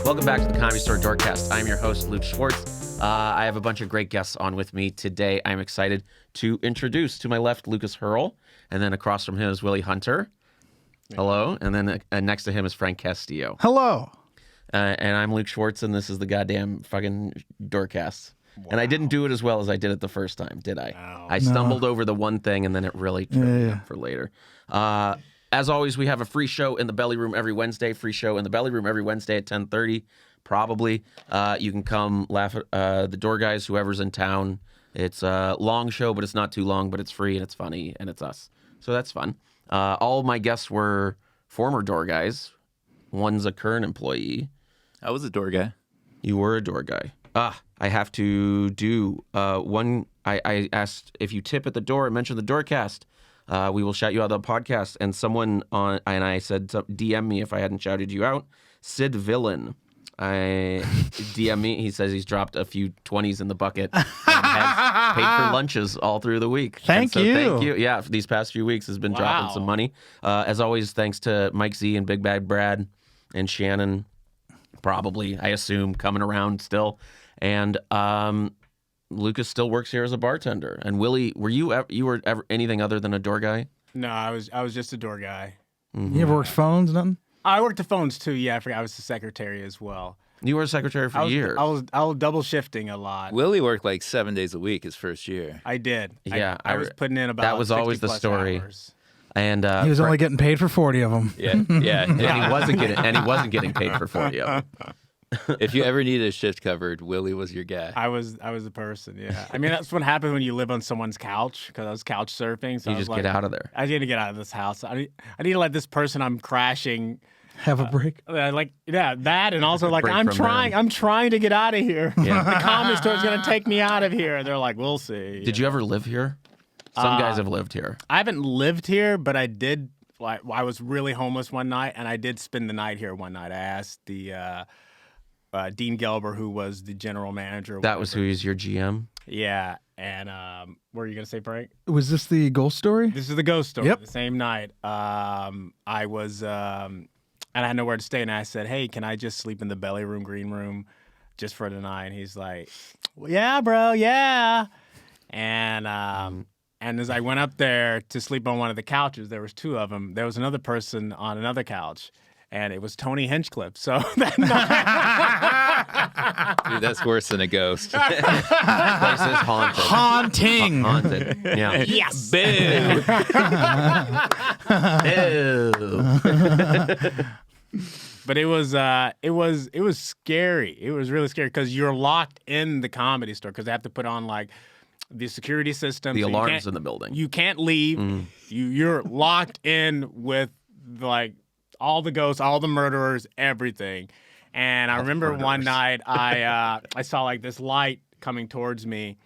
Welcome back to the Comedy Store Doorcast. I'm your host, Luke Schwartz. I have a bunch of great guests on with me today. I'm excited to introduce to my left, Lucas Hurl, and then across from him is Willie Hunter. Hello. And then next to him is Frank Castillo. Hello. And I'm Luke Schwartz, and this is the goddamn fucking Doorcast. Wow. And I didn't do it as well as I did it the first time, did I? No. I stumbled over the one thing, and then it really tripped me up for later. As always, we have a free show in the Belly Room every Wednesday. Free show in the Belly Room every Wednesday at 10:30, probably. You can come laugh at the door guys, whoever's in town. It's a long show, but it's not too long, but it's free, and it's funny, and it's us. So that's fun. All of my guests were former door guys. One's a current employee. I was a door guy. You were a door guy. I have to do one. I asked if you tip at the door and mention the Doorcast. We will shout you out on the podcast. And someone and I said, DM me if I hadn't shouted you out. Sid Villain. DM me. He says he's dropped a few 20s in the bucket and has paid for lunches all through the week. Thank you. Yeah, for these past few weeks has been dropping some money. As always, thanks to Mike Z and Big Bad Brad and Shannon, probably, I assume, coming around still. And Lucas still works here as a bartender. And Willie, were you ever anything other than a door guy? No, I was just a door guy. Mm-hmm. You ever worked phones, nothing? I worked the phones too. Yeah, I forgot. I was the secretary as well. You were a secretary for years. I was double shifting a lot. Willie worked like 7 days a week his first year. I did. Yeah, I was putting in about. That was always the 60+ story. hours. And he was only getting paid for 40 of them. Yeah. And he wasn't getting paid for 40 of them. If you ever needed a shift covered, Willie was your guy. I was the person. Yeah. I mean, that's what happens when you live on someo's couch, because I was couch surfing. So you just get out of there. I need to get out of this house. I need to let this person I'm crashing have a break. That, and also like I'm trying to get out of here. Yeah. The Comedy Store's gonna take me out of here. They're like, we'll see. Did you ever live here? Some guys have lived here. I haven't lived here, but I did. Like, I was really homeless one night, and I did spend the night here one night. I asked the Dean Gelber, who was the general manager. That was who is your GM? Yeah. And what were you going to say, Frank? Was this the ghost story? This is the ghost story. Yep. The same night. I was, and I had nowhere to stay, and I said, hey, can I just sleep in the belly room, green room, just for the night? And he's like, well, yeah, bro, yeah. And as I went up there to sleep on one of the couches, there was two of them. There was another person on another couch. And it was Tony Hinchcliffe. So that night... Dude, that's worse than a ghost. That place is haunted. Haunting. Haunted. Yeah. Yes. Boo. Ew. But it was scary. It was really scary because you're locked in the Comedy Store because they have to put on like the security system. The so alarms in the building. You can't leave. You're locked in with like all the ghosts, all the murderers, everything. And I remember one night I saw like this light coming towards me,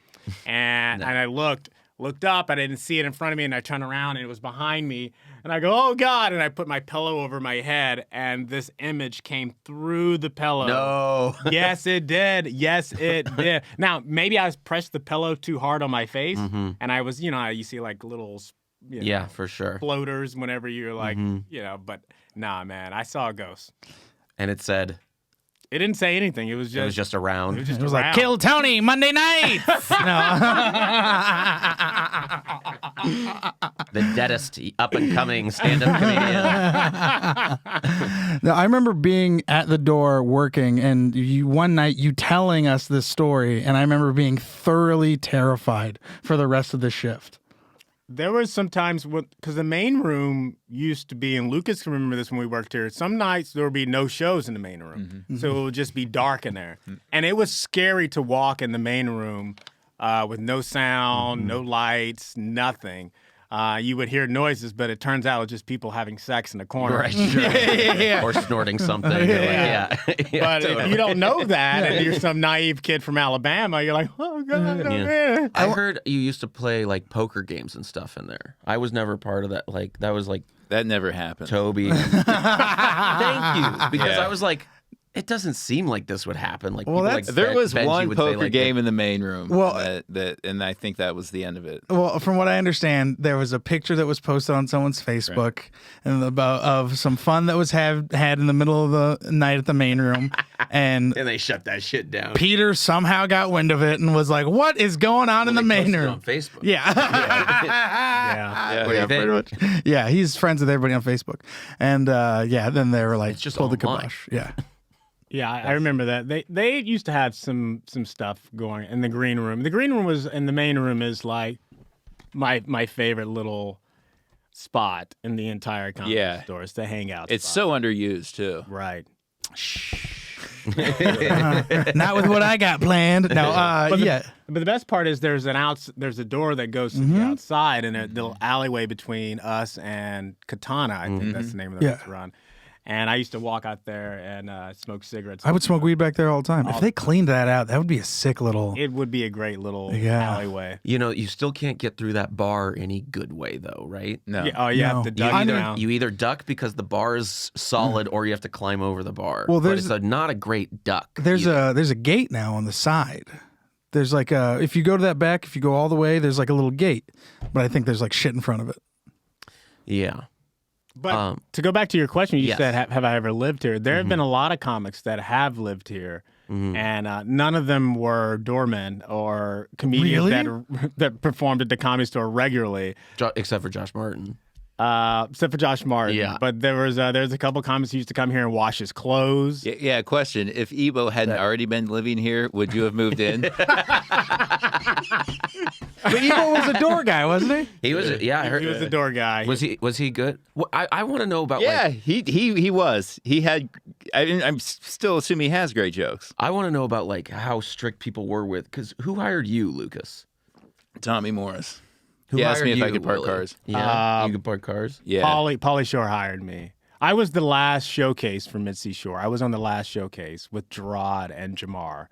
and I looked up, and I didn't see it in front of me, and I turned around, and it was behind me, and I go, oh God, and I put my pillow over my head, and this image came through the pillow. No. Yes, it did. Yes, it did. Now, maybe I pressed the pillow too hard on my face, and I was, you see like little, yeah, for sure, floaters whenever you're like, but nah, man, I saw a ghost. And it said... It didn't say anything. It was just around. It was like, kill Tony Monday night. The deadest up-and-coming stand-up comedian. Now, I remember being at the door working, and one night you telling us this story, and I remember being thoroughly terrified for the rest of the shift. There was some times because the main room used to be, and Lucas can remember this when we worked here, some nights there would be no shows in the main room. Mm-hmm. So it would just be dark in there. And it was scary to walk in the main room with no sound, no lights, nothing. You would hear noises, but it turns out it was just people having sex in the corner. Right, sure. Or snorting something. Yeah. But if you don't know that, and you're some naive kid from Alabama, you're like, oh, God, man. I heard you used to play, like, poker games and stuff in there. I was never part of that. Like, that was, like... That never happened. Toby. Thank you. Because I was like... It doesn't seem like this would happen. Like, Well, people that's- like There was Benji one would say, poker like, game in the main room. Well- and I think that was the end of it. Well, from what I understand, there was a picture that was posted on someone's Facebook and of some fun that was had in the middle of the night at the main room, and and they shut that shit down. Peter somehow got wind of it and was like, "What is going on in the They main posted it room?" on Facebook. Yeah. Yeah. What do you think? Pretty much. Yeah, he's friends with everybody on Facebook, and then they were like, It's just pull the online. kibosh. Yeah. Yeah, I remember that. They used to have some stuff going in the green room. The green room was, and the main room is like my favorite little spot in the entire comedy store. It's the hangout. It's spot. so underused too. Right. Not with what I got planned. No, But the best part is there's a door that goes to the outside and a little alleyway between us and Katana. I think that's the name of the restaurant. And I used to walk out there and smoke cigarettes. I would smoke weed back there all the time. If they cleaned that out, that would be a sick little. It would be a great little Yeah. alleyway. You know, you still can't get through that bar any good way, though, right? No. Yeah, you have to You duck either, down. you either duck because the bar is solid, or you have to climb over the bar. Well, but there's- it's not a great duck. There's either. a gate now on the side. There's like if you go to that back, if you go all the way, there's like a little gate, but I think there's like shit in front of it. Yeah. But to go back to your question, you yes. said, have I ever lived here? There have been a lot of comics that have lived here, and none of them were doormen or comedians that performed at the Comedy Store regularly. Except for Josh Martin. Except for Josh Martin. Yeah. But there's a couple comics who used to come here and wash his clothes. Yeah, question. If Ebo hadn't already been living here, would you have moved in? But Evo was a door guy, wasn't he? He was, I heard. He was the door guy. Was he good? Well, I want to know about. Yeah, like, he was. He had. I'm still assuming he has great jokes. I want to know about like how strict people were with. Because who hired you, Lucas? Tommy Morris. Who He asked me hired if I you, could park Willie? cars. Yeah, you could park cars. Yeah. Pauly Shore hired me. I was the last showcase for Mid-Sea Shore. I was on the last showcase with Gerard and Jamar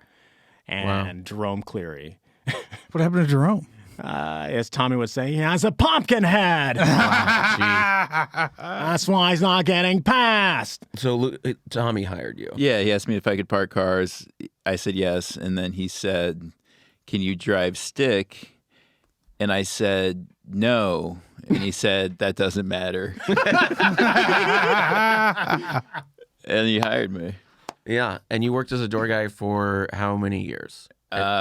and Jerome Cleary. What happened to Jerome? As Tommy would say, he has a pumpkin head. That's why he's not getting passed. So Tommy hired you. Yeah, he asked me if I could park cars. I said yes, and then he said, "Can you drive stick?" And I said no, and he said that doesn't matter. And he hired me Yeah, and you worked as a door guy for how many years?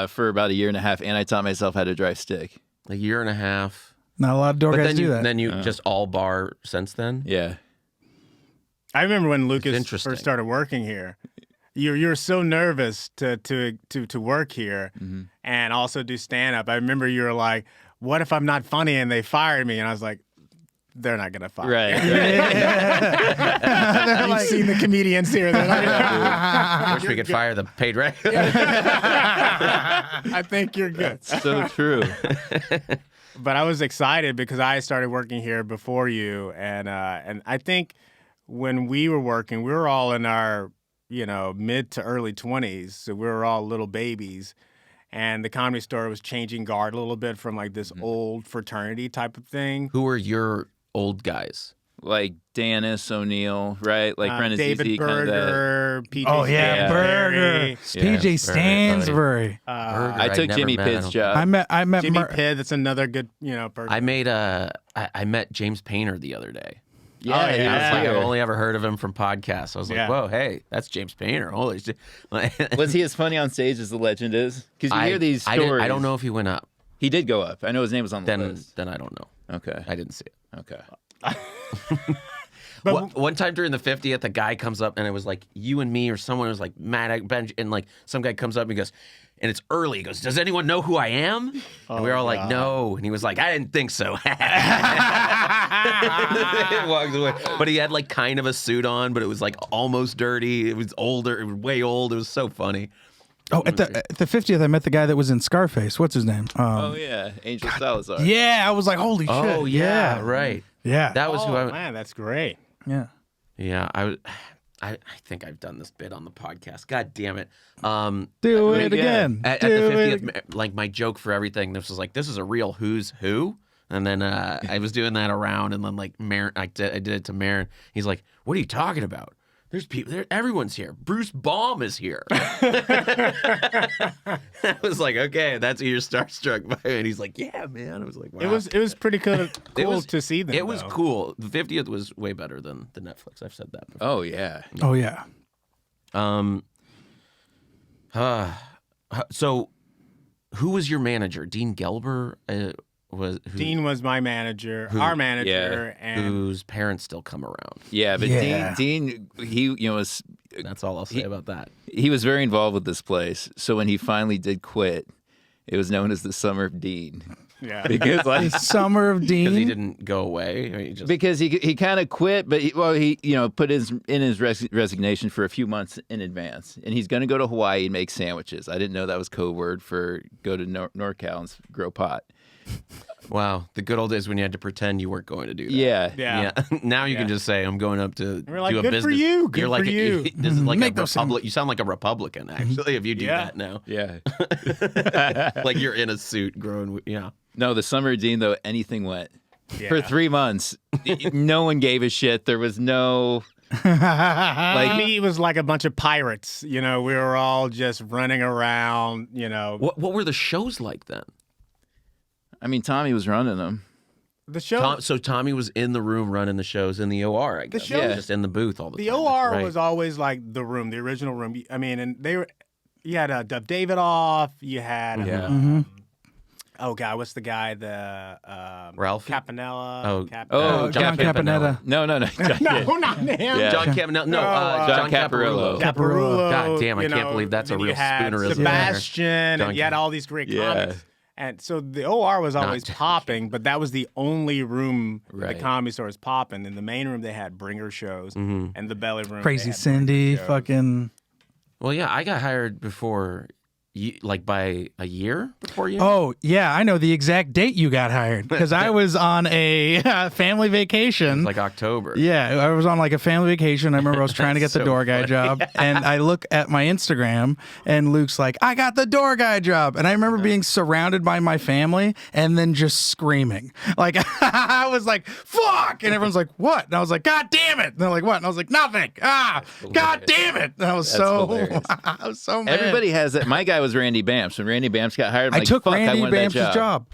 for about a year and a half, and I taught myself how to drive stick. A year and a half. Not a lot of door But guys then do you, that. then you just all bar since then. Yeah. I remember when Lucas interesting. first started working here. You're so nervous to work here and also do stand up. I remember you were like, "What if I'm not funny and they fired me?" And I was like, "They're not gonna fire Right. me." You've seen the comedians here. They're like, Wish we could fire the paid rec. I think you're good. So true. But I was excited because I started working here before you, and I think when we were working, we were all in our mid to early 20s, so we were all little babies, and the Comedy Store was changing guard a little bit from like this old fraternity type of thing. Who were your old guys? Like Dennis O'Neill, right? Like Brennan David ZZ, kind of that. Berger, PJ Oh yeah, Berger, Stansbury. PJ Stansbury. Berger, I took never Jimmy met Pitt's him. job. I met Jimmy Pitt, that's another good person. I met James Painter the other day. Yeah, Oh, he yeah. I was was like, here. I've only ever heard of him from podcasts. I was like, Yeah. whoa, hey, that's James Painter. Holy shit. Was he as funny on stage as the legend is? Because you hear these stories. I don't know if he went up. He did go up. I know his name was on the list. Then I don't know. Okay. I didn't see it. Okay. One time during the 50th, a guy comes up and it was like you and me or someone was like Matt Benj, and like some guy comes up and he goes, and it's early. He goes, "Does anyone know who I am?" And we were all like, "No." And he was like, "I didn't think so." Walks away. But he had like kind of a suit on, but it was like almost dirty. It was older. It was way old. It was so funny. Oh, at the 50th, I met the guy that was in Scarface. What's his name? Oh, yeah. Angel Salazar. Yeah, I was like, holy shit. Oh yeah, right. Yeah. That was who I. Man, that's great. Yeah. Yeah, I think I've done this bit on the podcast. God damn it. Do it again. At the 50th, like my joke for everything, this was like, this is a real who's who. And then I was doing that around, and then like Marin, I did it to Marin. He's like, "What are you talking about?" There's people. Everyone's here. Bruce Baum is here. I was like, okay, that's who you're starstruck by. And he's like, yeah, man. I was like, wow. It was pretty cool to see them. It was cool. The 50th was way better than the Netflix. I've said that before. Oh yeah. Oh yeah. So, who was your manager? Dean Gelber Dean was my manager, our manager, and whose parents still come around. Yeah, but Yeah. Dean, he was. That's all I'll say about that. He was very involved with this place. So when he finally did quit, it was known as the Summer of Dean. yeah. Because like Summer of Dean. Because he didn't go away. I mean, he kind of quit, but he put in his resignation for a few months in advance, and he's going to go to Hawaii and make sandwiches. I didn't know that was code word for go to NorCal and grow pot. Wow, the good old days when you had to pretend you weren't going to do that. Yeah. Now you can just say, I'm going up to We're like, do a good business. for you. Good You're like, for you. This is like Make a those Republican. You sound like a Republican, actually, if you do that now. Yeah. Like you're in a suit growing. Yeah. No, the Summer of Dean though, anything went. Yeah. For 3 months, no one gave a shit. There was no. Like me, it was like a bunch of pirates. We were all just running around. What were the shows like then? I mean, Tommy was running them. The show. So Tommy was in the room running the shows in the OR, I guess. show- He was just in the booth all the The time. OR That's was right. always like the room, the original room. I mean, and they were. You had Dub David off. You had. Yeah. Oh God, what's the guy? The Ralphie? Campanella. John Campanella. No. No, not him. Yeah. John Campanella. No, John Caparulo. Caparulo. God damn, I can't believe that's a then real you had spoonerism. Sebastian, John and you had all these great Yeah. comics. And so the OR was always John. popping, but that was the only room Right. the Comedy Store was popping. In the main room, they had bringer shows, and the belly room, Crazy they had Cindy. bringer shows. Fucking. Well, yeah, I got hired before, like by a year before you. Oh yeah, I know the exact date you got hired because I was on a family vacation. Like October. Yeah, I was on like a family vacation. I remember I was trying to get the So door guy funny. job, and I look at my Instagram, and Luke's like, "I got the door guy job," and I remember being surrounded by my family, and then just screaming, like I was like, "Fuck!" and everyone's like, "What?" And I was like, "God damn it!" And they're like, "What?" And I was like, "Nothing." God damn it! And I was hilarious. I was so mad. Everybody has that. My guy was Randy Bamps. When Randy Bamps got hired, I'm I like, took fuck, Randy I wanted that Bamps' job.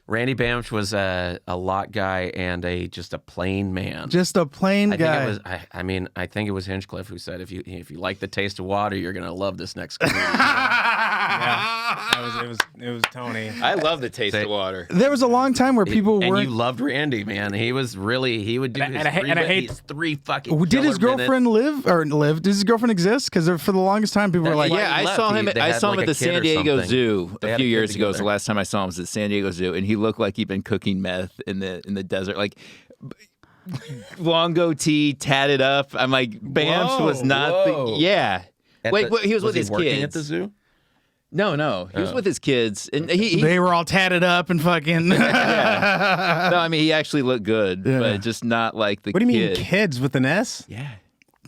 Randy Bamch was a lot guy and just a plain man. Just a plain I guy. think it was. I mean, I think it was Hinchcliffe who said, "If you like the taste of water, you're gonna love this next comedian." It was Tony. I love the taste of water. There was a long time where people and weren't. you loved Randy, man. He would do his his three fucking. Did his killer girlfriend minutes. live? Did his girlfriend exist? Because for the longest time, people were like, Yeah, he I left. saw him. They I had saw him like at a the kid or San Diego something. Zoo They a had few a kid years ago. It was the together. last time I saw him was at San Diego Zoo, and he looked like he'd been cooking meth in the desert, like long goatee, tatted up. I'm like, Bamps was not. whoa. Yeah. Wait, he was with he his working kids at the zoo. No, he was with his kids, and he they were all tatted up and fucking. no, I mean he actually looked good, but just not like the. What do you mean, kid. kids with an S? Yeah.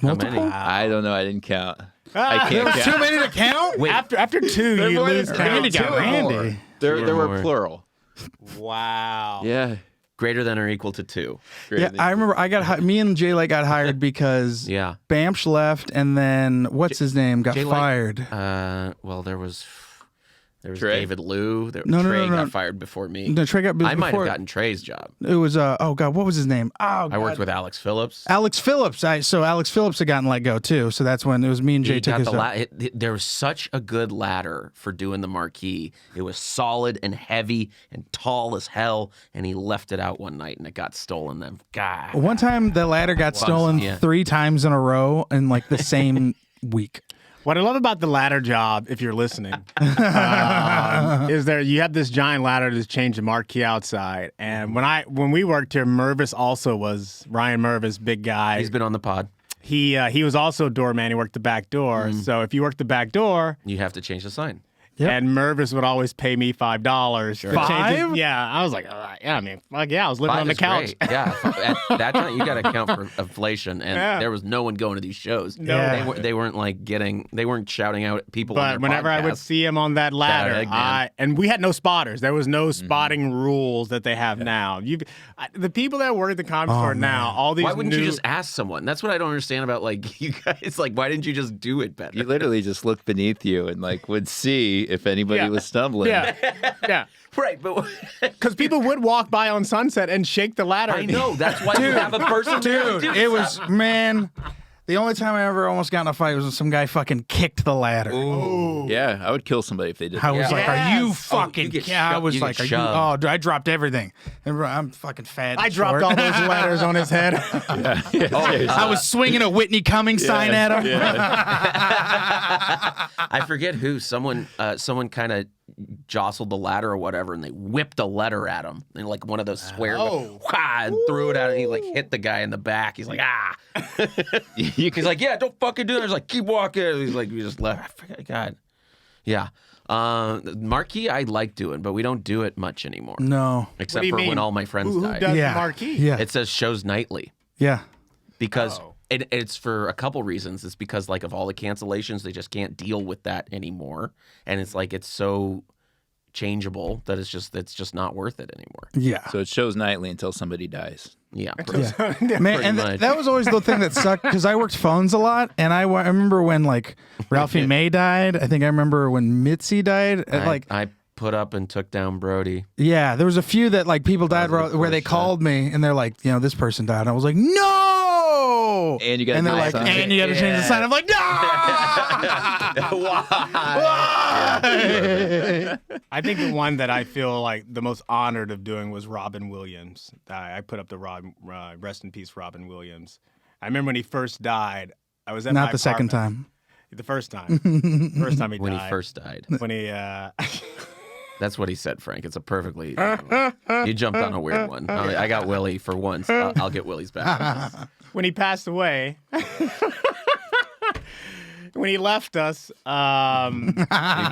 How many? I don't know. I didn't count. I can't Too count. many to count. Wait, After two, you more than lose two. count. Randy got Two or Randy. more. There Two or were more. plural. Wow. Yeah. greater than or equal to 2. Yeah, I remember me and Jay got hired because Yeah. Bamsh left, and then what's his name got Jay Light- fired. Well, there was Trey? David Liu. No, Trey no. got fired before me. No, Trey got I might have before- gotten Trey's job. It was oh god, what was his name? Oh, I worked God. with Alex Phillips. Alex Phillips. So Alex Phillips had gotten let go too. So that's when it was me and Jay He took got his the job. there was such a good ladder for doing the marquee. It was solid and heavy and tall as hell, and he left it out one night and it got stolen. Then God, One time the ladder got stolen yeah. 3 times in a row in like the same week. What I love about the ladder job, if you're listening, is there you have this giant ladder to change the marquee outside. And when we worked here, Mervis also was Ryan Mervis, big guy. he's been on the pod. He was also doorman. He worked the back door. So if you worked the back door, You have to change the sign. Yep. And Mervis would always pay me $5. Sure. to change it. $5? Yeah, I was like, yeah, I mean, fuck yeah, I was living 5 on the is couch. great. Yeah, at that time you got to account for inflation, and there was no one going to these shows. No. Yeah. They weren't like they weren't shouting out at people. on But their whenever I would podcasts. see him on that ladder, Eggman. and we had no spotters. There was no spotting rules that they have now. The people that work at the comedy store now, all these Why wouldn't new, you just ask someone? That's what I don't understand about like you guys. Like, why didn't you just do it better? You literally just looked beneath you and like would see if anybody Yeah. was stumbling. yeah. Right, but Because people would walk by on Sunset and shake the ladder. I know that's why you have a person. there to Dude, do it was, something. man, the only time I ever almost got in a fight was when some guy fucking kicked the ladder. Yeah, I would kill somebody if they did I that. was like, Yes. are you Oh, fucking you get I shoved- was you like, get are you, shoved. oh, dude, I dropped everything. And I'm fucking fat. I and dropped short. all those ladders on his head. I was swinging a Whitney Cummings sign at him. I forget who. Someone kind of jostled the ladder or whatever, and they whipped a letter at him, and like one of those square, and threw it out, and he like hit the guy in the back. He's like, ah. He's like, yeah, don't fucking do that. He's like, keep walking. He's like, we just left. I forget. God, yeah. Marquee, I like doing, but we don't do it much anymore, No. except do you for mean? when all my friends Who died. does Yeah. the marquee? Yeah. It says shows nightly. Yeah. Because Oh. it's for a couple reasons. It's because like of all the cancellations, they just can't deal with that anymore, and it's like it's so changeable that it's just not worth it anymore. Yeah. So it shows nightly until somebody dies. Yeah, Man, and much. that was always the thing that sucked because I worked phones a lot, and I remember when like Ralphie May died. I think I remember when Mitzi died. I put up and took down Brody. Yeah, there was a few that like people died was the where they first called me and they're like, this person died. And I was like, no. And you gotta and they're do like, something. and you got to change the sign. I'm like, no. I think the one that I feel like the most honored of doing was Robin Williams. I put up the rest in peace, Robin Williams. I remember when he first died. I was at Not my the second apartment. time. The first time. First time he When died. he first died. When he. That's what he said, Frank. It's a perfectly. You jumped on a weird one. I got Willie for once. I'll get Willie's back. When he passed away. When he left us, I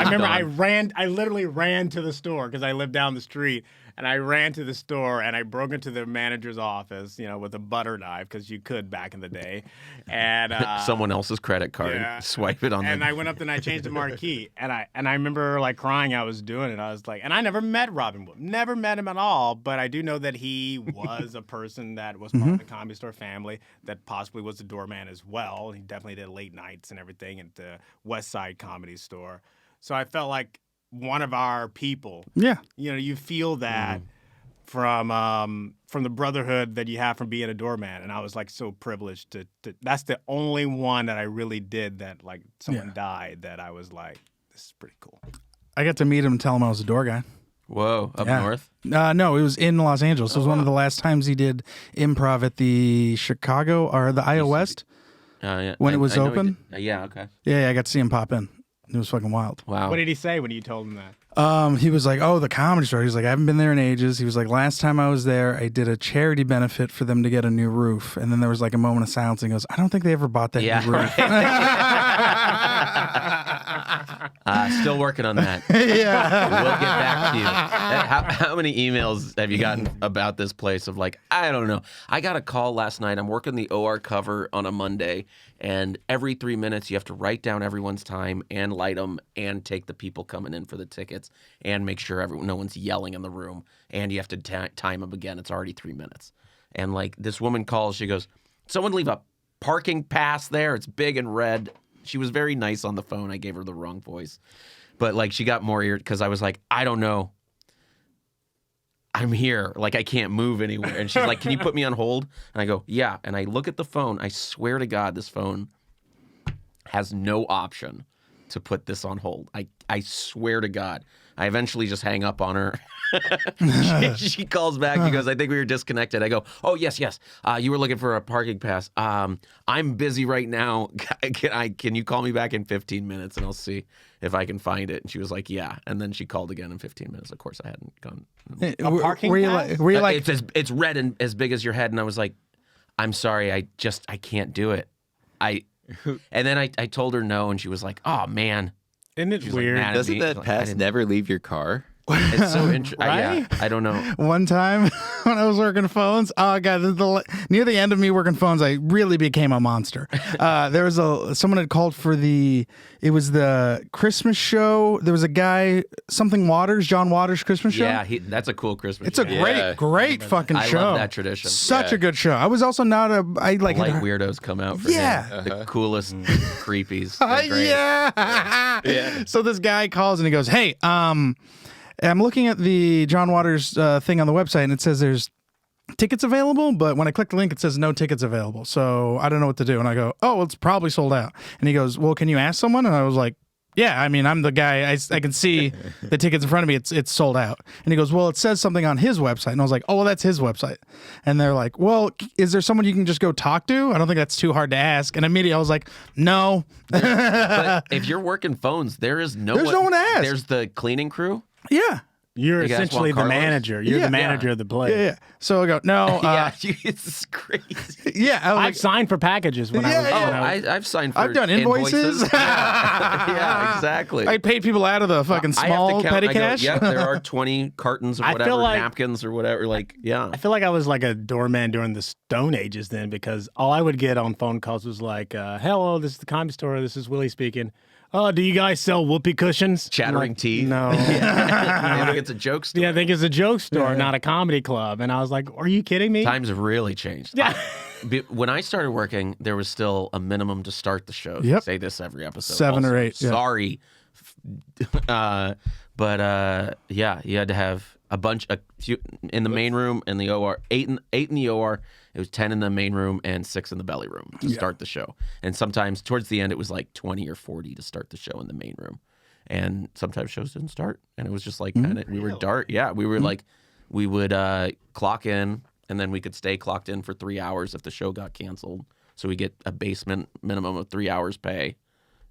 remember I literally ran to the store because I lived down the street, and I ran to the store and I broke into the manager's office, with a butter knife because you could back in the day, and Someone else's credit card. Swipe it on and the. I went up and I changed the marquee, and I remember like crying. I was doing it. I was like, and I never met Robin Williams, never met him at all, but I do know that he was a person that was part of the Comedy Store family, that possibly was a doorman as well. He definitely did late nights and everything at the West Side Comedy Store. So I felt like one of our people. Yeah. You feel that from the brotherhood that you have from being a doorman, and I was like so privileged to that's the only one that I really did that like someone died that I was like, this is pretty cool. I got to meet him and tell him I was a door guy. Whoa, up Yeah. north. No, it was in Los Angeles. It was one of the last times he did improv at the Chicago or the IO West. Yeah. When it was I know he open? did. Yeah. Okay. Yeah, I got to see him pop in. It was fucking wild. Wow. What did he say when you told him that? He was like, oh, the Comedy Store. He was like, I haven't been there in ages. He was like, last time I was there, I did a charity benefit for them to get a new roof. And then there was like a moment of silence. And he goes, I don't think they ever bought that new roof. Still working on that. Yeah. We'll get back to you. How many emails have you gotten about this place of like, I don't know. I got a call last night. I'm working the OR cover on a Monday, and every 3 minutes you have to write down everyone's time and light them and take the people coming in for the tickets and make sure no one's yelling in the room, and you have to time them again. It's already 3 minutes. And like this woman calls, she goes, someone leave a parking pass there. It's big and red. She was very nice on the phone. I gave her the wrong voice. But like she got more irritated because I was like, I don't know. I'm here. Like I can't move anywhere. And she's like, can you put me on hold? And I go, yeah. And I look at the phone. I swear to God, this phone has no option to put this on hold. I swear to God. I eventually just hang up on her. She calls back. She goes, I think we were disconnected. I go, oh, yes. You were looking for a parking pass. I'm busy right now. Can you call me back in 15 minutes and I'll see if I can find it? And she was like, yeah. And then she called again in 15 minutes. Of course, I hadn't gone. parking were you pass? like, It's red and as big as your head. And I was like, I'm sorry. I can't do it. And then I told her no. And she was like, oh, man. Isn't it She's weird? Like, mad at Doesn't me. that Like, pass never leave your car? It's so interesting. Right? I don't know. One time when I was working phones, oh god, near the end of me working phones, I really became a monster. There was someone had called for it was the Christmas show. There was a guy, something Waters, John Waters Christmas show. Yeah, that's a cool Christmas. It's a great fucking I show. love that tradition. Such a good show. I was also not I like Light weirdos come out for him. The coolest creepies. They're great. Yeah. So this guy calls and he goes, "Hey, I'm looking at the John Waters thing on the website, and it says there's tickets available, but when I click the link, it says no tickets available. So I don't know what to do." And I go, "Oh, well, it's probably sold out." And he goes, "Well, can you ask someone?" And I was like, "Yeah, I mean, I'm the guy. I can see the tickets in front of me. It's sold out." And he goes, "Well, it says something on his website." And I was like, "Oh, well, that's his website." And they're like, "Well, is there someone you can just go talk to? I don't think that's too hard to ask." And immediately I was like, "No." But if you're working phones, there's no one to ask. There's the cleaning crew. Yeah. You're You guys essentially want the Carlos? manager. You're Yeah. the manager of the place. Yeah. So I go, "No." It's crazy. Yeah. I was I've like, signed for packages when I was. Yeah, Oh, when I was- I've signed for I've done invoices. yeah, exactly. I paid people out of the fucking I have small to count, petty I go, cash. yeah, there are 20 cartons of I whatever, feel like- napkins or whatever. Like, yeah. I feel like I was like a doorman during the Stone Ages then, because all I would get on phone calls was like, "Hello, this is the comedy store. This is Willie speaking. Oh, do you guys sell whoopee cushions?" Chattering Like, teeth. No. I think it's a joke story. Yeah, I think it's a joke store, not a comedy club. And I was like, "Are you kidding me?" Times have really changed. Yeah. When I started working, there was still a minimum to start the show. Yep. Say this every episode. 7 or also. 8, yeah. Sorry. Yeah, you had to have a few in the main room in the OR, eight in the OR. It was 10 in the main room and 6 in the belly room to start the show. And sometimes towards the end, it was like 20 or 40 to start the show in the main room. And sometimes shows didn't start, and it was just like kind of we were dart. Yeah, we were like we would clock in, and then we could stay clocked in for 3 hours if the show got canceled. So we get a basement minimum of 3 hours pay,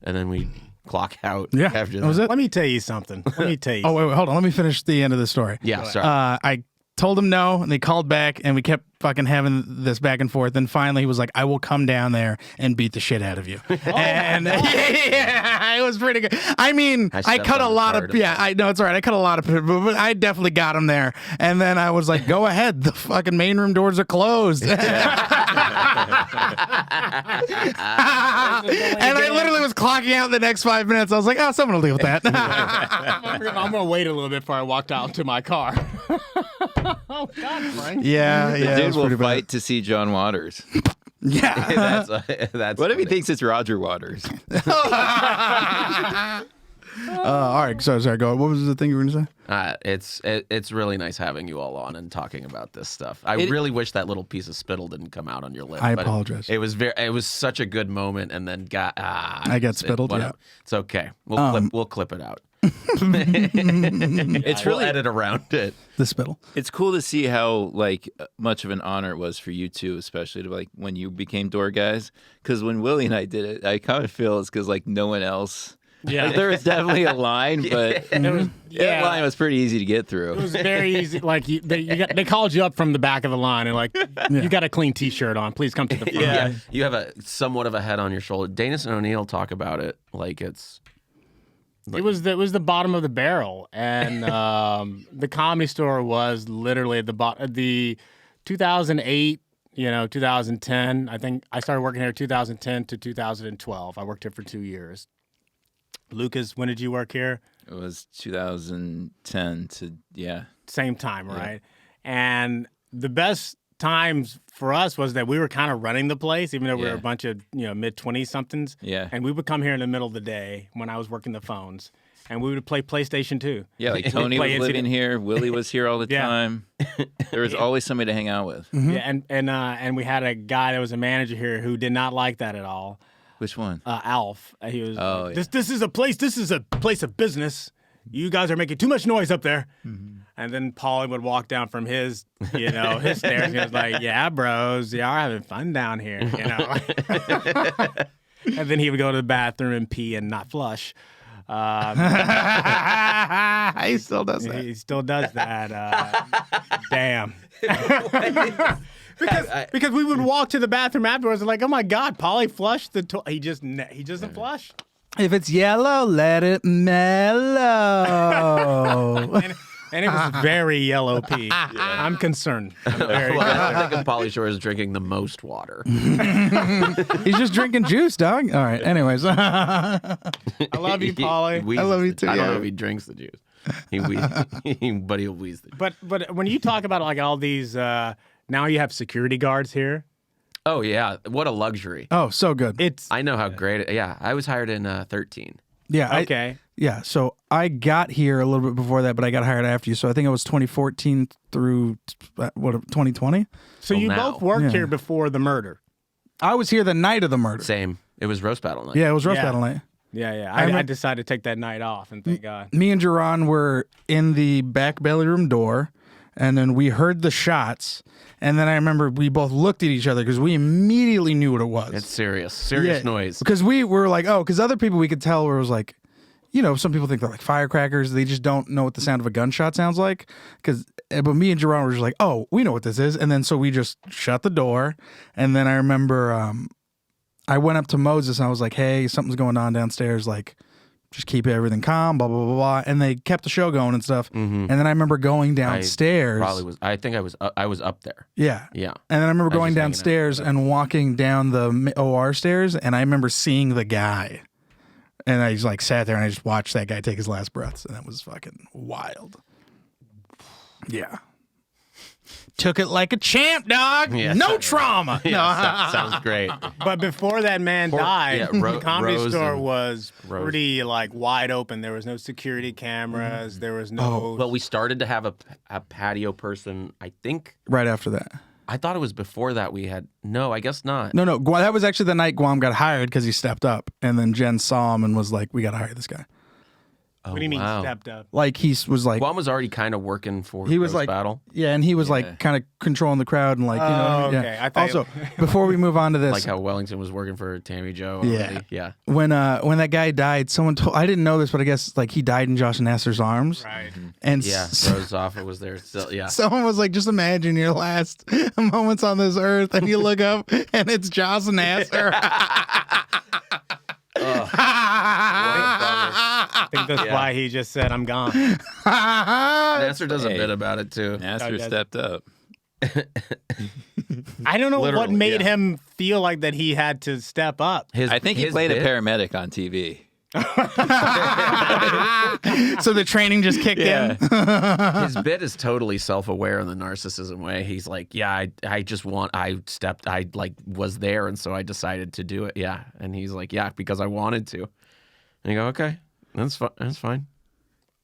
and then we clock out. Yeah, after that that. was it. Let me tell you something. Oh, wait, hold on. Let me finish the end of the story. Yeah, sorry. I told him no, and they called back, and we kept fucking having this back and forth. And finally, he was like, "I will come down there and beat the shit out of you." And yeah, it was pretty good. I mean, I stepped cut a on the lot card of, I know it's all right. I cut a lot of, but I definitely got him there. And then I was like, "Go ahead. The fucking main room doors are closed." And I literally was clocking out the next 5 minutes. I was like, "Oh, someone will deal with that." I'm gonna wait a little bit before I walked out to my car. Oh God, Frank. Yeah, The it dude was will pretty bad. fight to see John Waters. Yeah. That's What if he funny. thinks it's Roger Waters? All right, sorry, go on. What was the thing you were going to say? It's really nice having you all on and talking about this stuff. I really wish that little piece of spittle didn't come out on your lip. I but apologize. It was such a good moment, and then I got spittled, whatever. yeah. It's okay. We'll clip it out. It's We'll really edit around it. The spittle. It's cool to see how like much of an honor it was for you two, especially to like when you became door guys. Because when Willie and I did it, I kind of feel it's because like no one else. Yeah. Like, there was definitely a line, but that line was pretty easy to get through. It was very easy. Like they called you up from the back of the line and like, "You got a clean T-shirt on. Please come to the front." Yeah, you have a somewhat of a head on your shoulder. Danis and O'Neill talk about it like it's. It was the bottom of the barrel, and the Comedy Store was literally at the bottom. The 2008, 2010. I think I started working here 2010 to 2012. I worked here for 2 years. Lucas, when did you work here? It was 2010 to Same time, right? And the best times for us was that we were kind of running the place, even though we were a bunch of mid-20 somethings. Yeah. And we would come here in the middle of the day when I was working the phones, and we would play PlayStation 2. Yeah, like Tony was Play living Incident. here. Willie was here all the Yeah. time. There was always somebody to hang out with. Yeah, and we had a guy that was a manager here who did not like that at all. Which one? Alf. He was Oh, like, this is a place of business. You guys are making too much noise up there. And then Paulie would walk down from his his stairs and he was like, "Yeah, bros, y'all are having fun down here, And then he would go to the bathroom and pee and not flush. He still does that. He still does that. Damn. Because we would walk to the bathroom afterwards and like, "Oh my God, Paulie flushed the toilet." He doesn't flush. If it's yellow, let it mellow. And it was very yellow pee. I'm concerned. I'm very Well, I concerned. don't think Pauly Shore is drinking the most water. He's just drinking juice, dog. All right. Anyways. I love you, Pauly. I love you too. I don't Yeah. know if he drinks the juice. But he'll wheeze the juice. But when you talk about like all these, now you have security guards here. Oh, yeah. What a luxury. Oh, so good. It's I know how great it. Yeah. I was hired in 13. Yeah. okay. Yeah. So I got here a little bit before that, but I got hired after you. So I think it was 2014 through 2020. So you now. both worked Yeah. here before the murder. I was here the night of the murder. Same. It was roast battle night. Yeah, it was roast Yeah. battle night. Yeah. I I decided to take that night off, and thank God. Me and Jerron were in the back belly room door, and then we heard the shots. And then I remember we both looked at each other because we immediately knew what it was. It's serious noise. Because we were like, oh, because other people we could tell where it was like, you know, some people think they're like firecrackers. They just don't know what the sound of a gunshot sounds like. But me and Jerron were just like, oh, we know what this is. And then so we just shut the door. And then I remember I went up to Moses and I was like, hey, something's going on downstairs. Like, just keep everything calm, blah, blah, blah, blah. And they kept the show going and stuff. And then I remember going downstairs. I think I was up there. Yeah. Yeah. And then I remember I was going just hanging out. downstairs and walking down the OR stairs, and I remember seeing the guy. And I just like sat there and I just watched that guy take his last breaths, and that was fucking wild. Yeah. Took it like a champ, dog. Yeah, No so- trauma. Yeah, sounds great. But before that man died, yeah, the comedy Rose store and- was Rose. pretty like wide open. There was no security cameras. There was no. Well, we started to have a patio person. I think Right after that. I thought it was before that we had. No, I guess not. No, that was actually the night Guam got hired because he stepped up. And then Jen saw him and was like, we got to hire this guy. Oh, What do you mean wow. stepped up? Like he was like, Guam was already kind of working for he was roast like, battle. yeah, and he was like kind of controlling the crowd and like, you know what I mean? okay. Yeah. I thought Also, before we move on to this, Like how Wellington was working for Tammy Joe. Yeah. Already. Yeah. when that guy died, someone told, I didn't know this, but I guess like he died in Josh Nasser's arms. Right. And Yeah. Rose Offa was there still. Yeah. someone was like, just imagine your last moments on this earth, and you look up and it's Josh Nasser. I think that's why he just said, "I'm gone." Nasser does a Hey. bit about it too. Nasser does. stepped up. I don't know what Literally, made yeah. him feel like that he had to step up. I think he his played a bit- paramedic on TV. So the training just kicked in. His bit is totally self-aware in the narcissism way. He's like, yeah, I was there, and so I decided to do it. Yeah, and he's like, yeah, because I wanted to. And you go, okay, that's fine.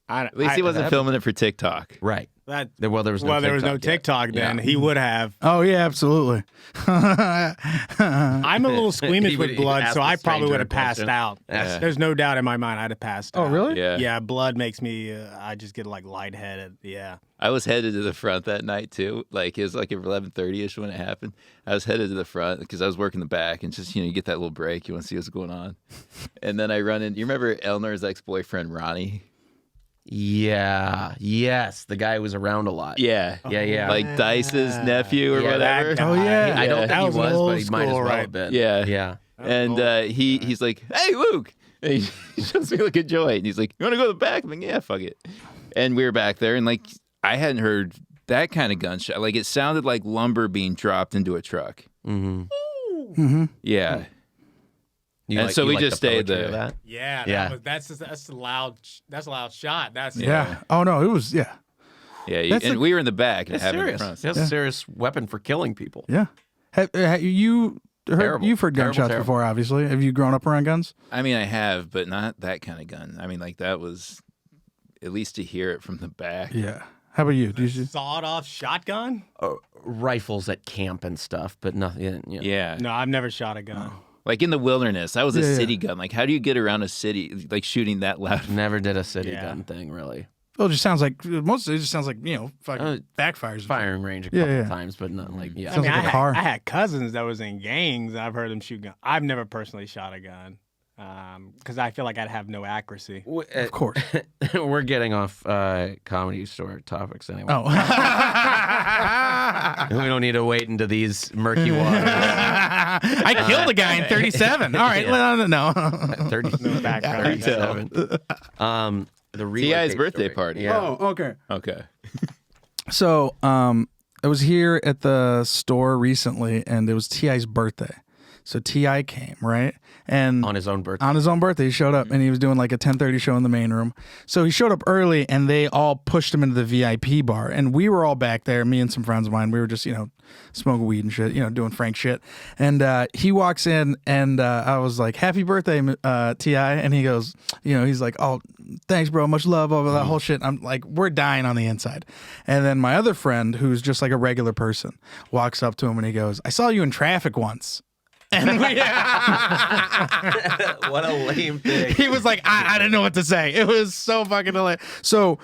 At least he wasn't filming it for TikTok. Right. That, Well, there was no there was no yet. TikTok then. Yeah. He would have. Oh yeah, absolutely. I'm a little squeamish He would- with he blood, asked so the I probably stranger would a have passed question. out. Yeah. There's no doubt in my mind I'd have passed out. Oh really? Yeah. Yeah, blood makes me. I just get like lightheaded. Yeah. I was headed to the front that night too. Like it was like at 11:30ish when it happened. I was headed to the front because I was working the back and just you get that little break. You want to see what's going on, and then I run in. You remember Elnor's ex-boyfriend Ronnie? Yeah. Yes. The guy who was around a lot. Yeah, Yeah. like Dice's nephew or Yeah, whatever. that guy. Oh, yeah. I don't That think he was was, old but he might as school, well right? have been. Yeah. Yeah. And he's like, "Hey, Luke," and he shows me like a joint. And he's like, "You want to go to the back?" I'm like, "Yeah, fuck it." And we were back there, and like I hadn't heard that kind of gunshot. Like it sounded like lumber being dropped into a truck. Mm-hmm. Yeah. You And so you we the just stayed poetry of there. that? Yeah. Yeah. That's a loud. That's a loud shot. That's Yeah. Oh no, it was yeah. Yeah, That's and a- we were in the back and It's having serious. the front. That's a serious weapon for killing people. Yeah. Have you heard? Terrible. You've heard Terrible, gunshots terrible. before, obviously. Have you grown up around guns? I mean, I have, but not that kind of gun. I mean, like that was at least to hear it from the back. Yeah. How about you? Did you? Sawed-off shotgun? Rifles at camp and stuff, but nothing. Yeah. No, I've never shot a gun. Like in the wilderness, that was a Yeah, yeah. city gun. Like, how do you get around a city like shooting that loud? Never did a city Yeah. gun thing really. Well, it just sounds like most of it just sounds like fucking Uh, backfires. Firing range a Yeah, couple yeah. times, but not like yeah. Sounds like a car. I had cousins that was in gangs. I've heard them shoot guns. I've never personally shot a gun because I feel like I'd have no accuracy. Of course. We're getting off comedy store topics anyway. Oh. We don't need to wade into these murky waters. I killed a guy in 37. All right, no. 30, background. 37. The T.I.'s relocate birthday story. party. Yeah. Oh, okay. Okay. So, I was here at the store recently, and it was T.I.'s birthday. So T.I. came, right? And On his own birthday. on his own birthday, he showed up, and he was doing like a 10:30 show in the main room. So he showed up early, and they all pushed him into the VIP bar, and we were all back there. Me and some friends of mine, we were just smoking weed and shit, doing Frank shit. And he walks in, and I was like, "Happy birthday, T.I." And he goes, he's like, "Oh, thanks, bro, much love," all that whole shit. I'm like, we're dying on the inside. And then my other friend, who's just like a regular person, walks up to him and he goes, "I saw you in traffic once." And What a lame thing. he was like, I didn't know what to say. It was so fucking hilarious. So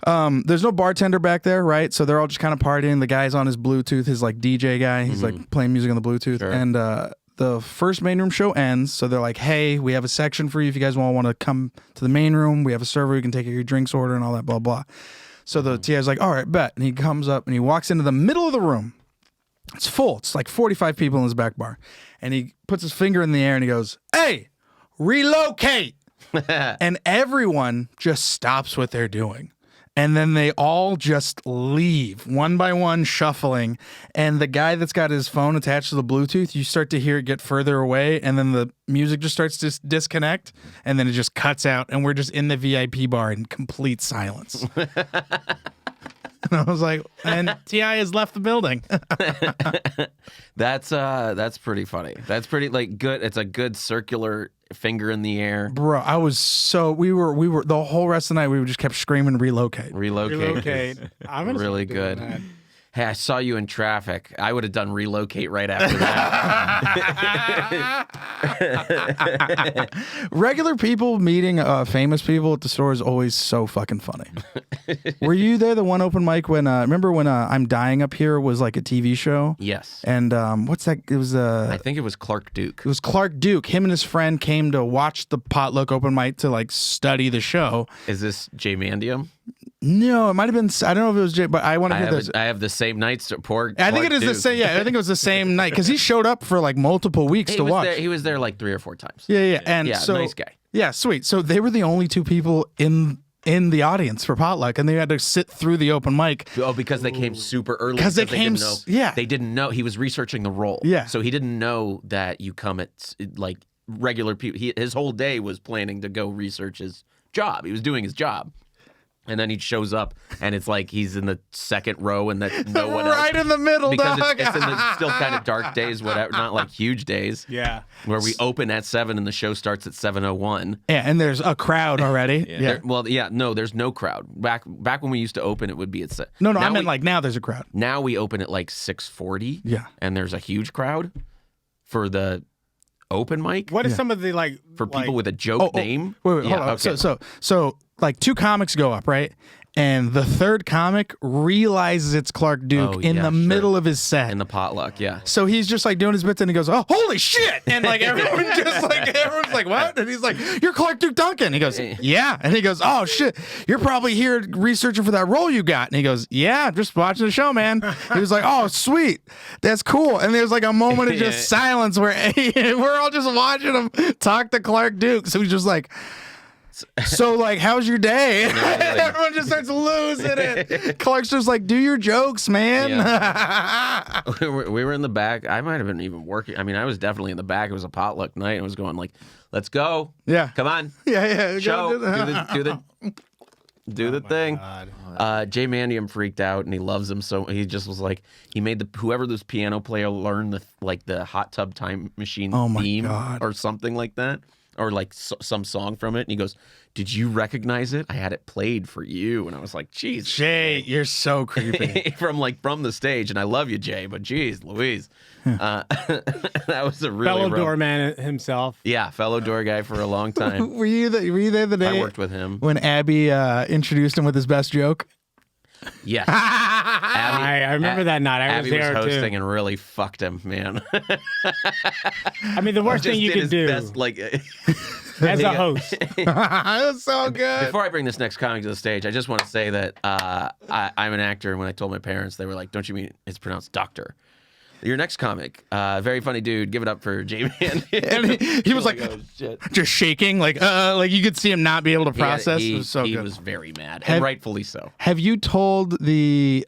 there's no bartender back there, right? So they're all just kind of partying. The guy's on his Bluetooth, his like DJ guy. He's like playing music on the Bluetooth. Sure. And the first main room show ends. So they're like, "Hey, we have a section for you if you guys want to come to the main room. We have a server. You can take your drinks order and all that, blah, blah." So the TI's like, "All right, bet." And he comes up and he walks into the middle of the room. It's full. It's like 45 people in his back bar. And he puts his finger in the air and he goes, "Hey, relocate." And everyone just stops what they're doing. And then they all just leave one by one, shuffling. And the guy that's got his phone attached to the Bluetooth, you start to hear it get further away. And then the music just starts to disconnect. And then it just cuts out. And we're just in the VIP bar in complete silence. And I was like, and T.I. has left the building. That's pretty funny. That's pretty good. It's a good circular finger in the air. Bro, I was we were the whole rest of the night, we just kept screaming relocate. Relocate. I'm gonna Really start doing good. that. Hey, I saw you in traffic. I would have done relocate right after that. Regular people meeting famous people at the store is always so fucking funny. Were you there the one open mic when remember when I'm Dying Up Here was like a TV show? Yes. And what's that? It was I think it was Clark Duke. It was Clark Duke. Him and his friend came to watch the potluck open mic to like study the show. Is this J Mandium? No, it might have been. I don't know if it was Jay, but I want to hear this. I have the same nights. Poor. I think Clark it is the Duke. same. Yeah, I think it was the same night because he showed up for like multiple weeks to watch. He was there like 3 or 4 times. Yeah, and Yeah, so nice guy. Yeah, sweet. So they were the only 2 people in the audience for potluck, and they had to sit through the open mic. Oh, because they came super early. 'Cause they came didn't know. yeah. They didn't know he was researching the role. Yeah. So he didn't know that you come at like regular people. His whole day was planning to go research his job. He was doing his job. And then he shows up, and it's like he's in the second row, and that no one right else. in the middle, Because dog. it's in the still kind of dark days, whatever, not like huge days. Yeah. Where we open at 7 and the show starts at 7:01. Yeah, and there's a crowd already. Yeah. No, there's no crowd. Back when we used to open, it would be at 7. No, I meant like now there's a crowd. Now we open at like 6:40. Yeah. And there's a huge crowd for the open mic. What is some of the For people with a joke name? Wait, Yeah, hold on. okay. So like 2 comics go up, right? And the third comic realizes it's Clark Duke in the middle of his set. In the potluck, yeah. So he's just like doing his bits, and he goes, "Oh, holy shit!" And like everyone's like, "What?" And he's like, "You're Clark Duke Duncan." He goes, "Yeah." And he goes, "Oh shit, you're probably here researching for that role you got." And he goes, "Yeah, I'm just watching the show, man." He was like, "Oh, sweet, that's cool." And there's like a moment of just silence where we're all just watching him talk to Clark Duke. So he's just like, "So, like, how's your day?" And everyone just starts losing it. Clark's just like, "Do your jokes, man." We were in the back. I might have been even working. I mean, I was definitely in the back. It was a potluck night. I was going like, "Let's go. Yeah. Come on. Yeah. Show. Do the thing." God. Jay Mandium freaked out, and he loves him so. He just was like, he made whoever this piano player learn the hot tub time machine theme or something like that. Or like some song from it, and he goes, "Did you recognize it? I had it played for you." And I was like, "Geez, Jay, you're so creepy." from the stage." And I love you, Jay, but geez, Louise, that was a really Fellow rough- doorman himself. Yeah, fellow door guy for a long time. Were you there the day I worked with him. when Abby introduced him with his best joke? Yes, I remember that night. I was Abby there was hosting too. and really fucked him, man. I mean, the worst thing you Just could did do his best, as a host. That was so good. Before I bring this next comic to the stage, I just want to say that I'm an actor, and when I told my parents, they were like, "Don't you mean it's pronounced doctor?" Your next comic, very funny dude. Give it up for J-Man. And he was like, oh, shit. just shaking, like you could see him not be able to process. He it was so he good. was very mad, and rightfully so. Have you told the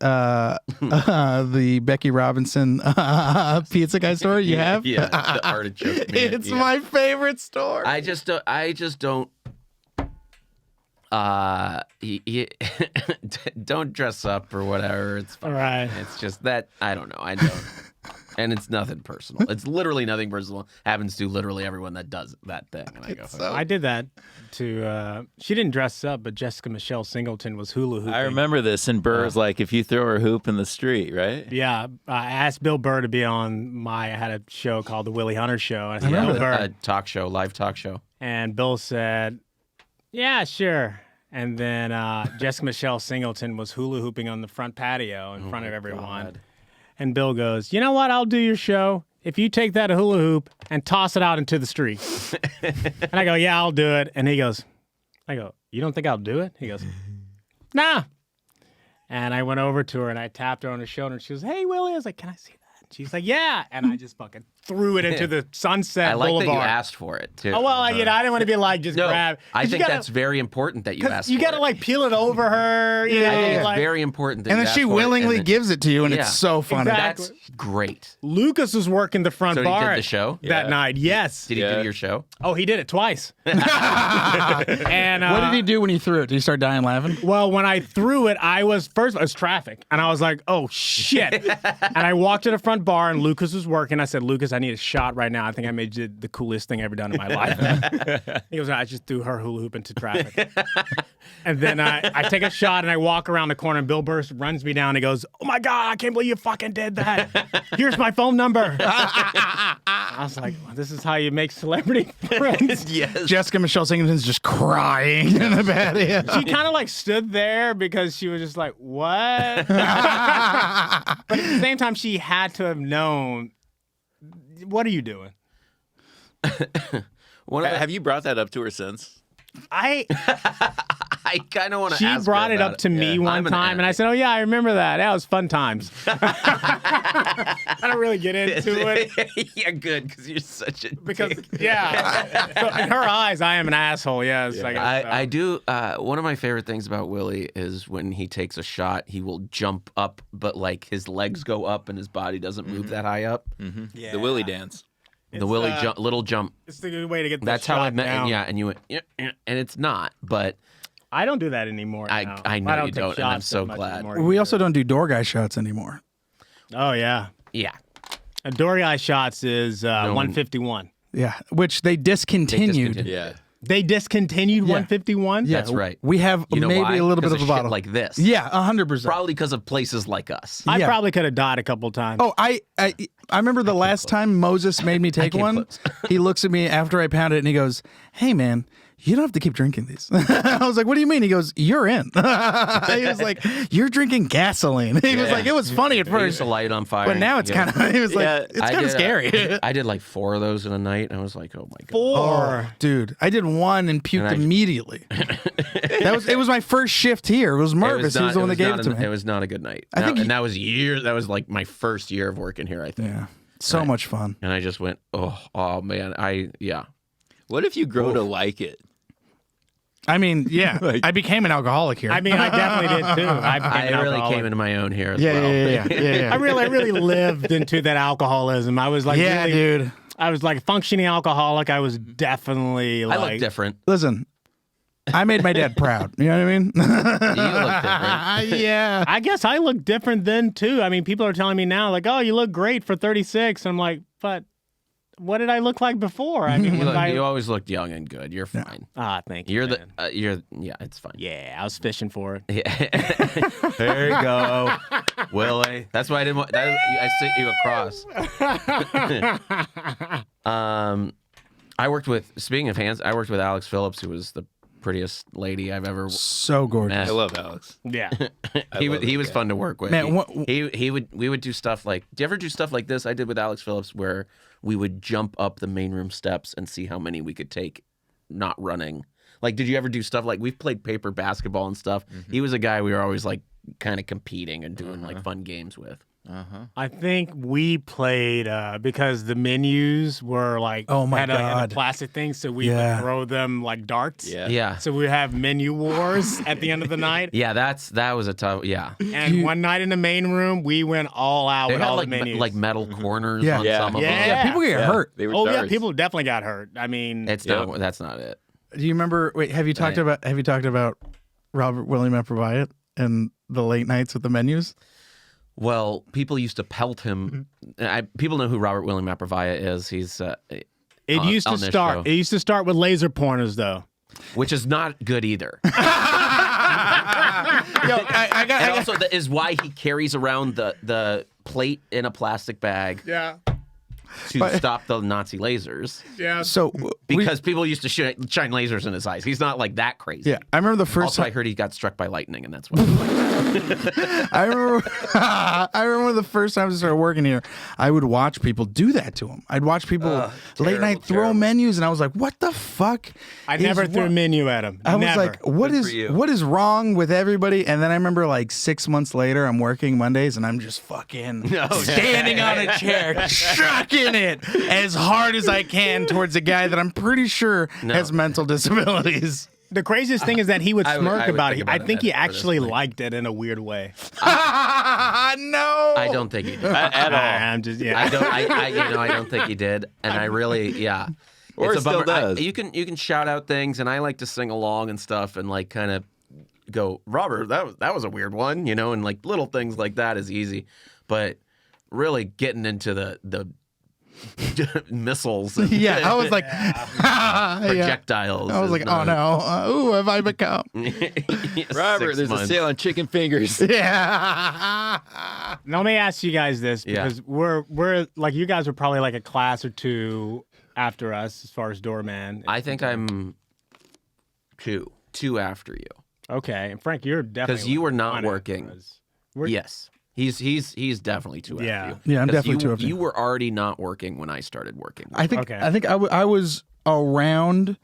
Becky Robinson pizza guy story? You have? Yeah, the artichoke man. It's my favorite story. I just don't. Don't dress up or whatever. It's fine. Right. It's just that I don't know. I don't. And it's nothing personal. It's literally nothing personal. Happens to literally everyone that does that thing. And I go, I did that to. She didn't dress up, but Jessica Michelle Singleton was hula hooping. I remember this, and Burr's like, if you throw her hoop in the street, right? Yeah, I asked Bill Burr to be on I had a show called the Willie Hunter Show. And I said, Bill Burr. a talk show, live talk show. And Bill said, yeah, sure. And then Jessica Michelle Singleton was hula hooping on the front patio in front of everyone. God. And Bill goes, you know what? I'll do your show if you take that hula hoop and toss it out into the street. And I go, yeah, I'll do it. And I go, you don't think I'll do it? He goes, nah. And I went over to her and I tapped her on the shoulder and she goes, hey, Willie. I was like, can I see that? She's like, yeah. And I just fucking threw it into the Sunset I like Boulevard. that you asked for it, too. Oh, well, I didn't want to be like, just grab. I think that's very important that you asked for it. You got to like peel it over her. You know, I think it's like, very important that and you then she asked for it, willingly and gives it to you, and Yeah. it's so funny. Exactly. That's great. Lucas was working the front So he bar did the show? that night. Yes. Did he do your show? Oh, he did it twice. And What did he do when he threw it? Did he start dying laughing? Well, when I threw it, it was traffic, and I was like, "Oh shit!" And I walked to the front bar, and Lucas was working. I said, "Lucas, I need a shot right now. I think I made the coolest thing ever done in my life." He goes, "I just threw her hula hoop into traffic." And then I take a shot, and I walk around the corner, and Bill Burr runs me down. And he goes, "Oh my god, I can't believe you fucking did that. Here's my phone number." I was like, well, "This is how you make celebrity friends." Yes. Jessica Michelle Singleton's just crying in the patio. She kind of like stood there because she was just like, what? But at the same time, she had to have known, what are you doing? Have you brought that up to her since? I kind of want to She ask brought her it about up to me one time, and I said, oh, yeah, I remember that. That was fun times. I don't really get into it. Yeah, good, because you're such a Because, dick. yeah. So in her eyes, I am an asshole, yes. Yeah. I do. One of my favorite things about Willie is when he takes a shot, he will jump up, but like his legs go up and his body doesn't move that high up. The Willie dance. The Willie little jump. It's the good way to get that That's how I shot met. down. Yeah, and you went, and it's not, but I don't do that anymore. I know you take don't, and I'm shots so that much glad. anymore. We also don't do door guy shots anymore. Oh, yeah. yeah. A door guy shots is 151. Yeah, which they discontinued. Yeah. They discontinued 151? Yeah, That's right. We have You know maybe why? a little 'Cause bit of a shit bottle. like this. Yeah, 100%. Probably because of places like us. I Yeah. probably could have died a couple times. Oh, I remember the last time Moses made me take came one. close. He looks at me after I pound it and he goes, "Hey, man, you don't have to keep drinking these." I was like, "What do you mean?" He goes, "You're in." He was like, "You're drinking gasoline." He was like, "It was funny at We used first, to light it on fire. but now it's kind of." He was like, Yeah, "It's I kind of did, scary." I did like 4 of those in a night, and I was like, oh my god. 4. Dude, I did one and puked And I- immediately. It was my first shift here. It was Mervis. He was the one that gave it to me. It was not a good night. I think and that was years. That was like my first year of working here, I think. Yeah, so much fun. And I just went, oh man, yeah. What if you grow to like it? I mean, yeah, Like- I became an alcoholic here. I mean, I definitely did too. I really came into my own here as well. yeah. I really lived into that alcoholism. I was like, Yeah, really, dude. I was like a functioning alcoholic. I was definitely I like. look different. Listen, I made my dad proud. You know what I mean? You look different. Yeah. I guess I look different then too. I mean, people are telling me now, like, oh, you look great for 36. I'm like, but what did I look like before? I mean, You always looked young and good. You're fine. thank you. You're man. yeah, it's fine. Yeah, I was fishing for it. Yeah. There you go, Willie. That's why I didn't want. I sent you across. I worked with. Speaking of hands, I worked with Alex Phillips, who was the prettiest lady I've ever So gorgeous. met. I love Alex. Yeah. He love was that fun to work with. Man, we would do stuff like. Do you ever do stuff like this? I did with Alex Phillips, where we would jump up the main room steps and see how many we could take, not running. Like, did you ever do stuff like we've played paper basketball and stuff? He was a guy we were always like kind of competing and doing like fun games with. I think we played because the menus were like had a plastic thing, so we would throw them like darts. Yeah. So we have menu wars at the end of the night. Yeah, that was a tough. Yeah. And one night in the main room, we went all out They with had all like the menus. like metal corners on Yeah. some of them. Yeah. People get hurt. They were darts. People definitely got hurt. I mean, It's not. That's not it. Do you remember? Wait, have you talked about Robert Willie Maprovite and the late nights with the menus? Well, people used to pelt him. People know who Robert Willie Maprovite is. He's it used to start. It used to start with laser pointers, though, which is not good either. Yo, I got. And also, that is why he carries around the plate in a plastic bag. Yeah. To stop the Nazi lasers. Yeah. So because people used to shine lasers in his eyes. He's not like that crazy. Yeah, I remember the first Also, time I heard he got struck by lightning, and that's what. I remember the first time I started working here, I would watch people do that to him. I'd watch people late night throw menus, and I was like, "What the fuck?" I never threw a menu at him. I was Never. like, what is wrong with everybody? And then I remember like 6 months later, I'm working Mondays, and I'm just fucking standing on a chair, chucking it as hard as I can towards a guy that I'm pretty sure has mental disabilities. The craziest thing is that he would smirk about it. I think he for actually this liked it in a weird way. No, I don't think he did. At all. I'm just I don't think he did, and I really Or it's a still bummer. does. You can shout out things, and I like to sing along and stuff, and like kind of go, Robert, that was a weird one, and like little things like that is easy, but really getting into the missiles. And I was like, projectiles. I was like, oh no, who have I become? Robert, there's a sale on chicken fingers. Yeah. Let me ask you guys this, Yeah. because we're like, you guys are probably like a class or two after us as far as doorman. I think I'm two after you. Okay, and Frank, you're definitely Because you were not on it, working. 'cause Yes. He's definitely two after Yeah. you. Yeah, I'm 'Cause definitely two after you. you. You were already not working when I started working. I think Okay. I was around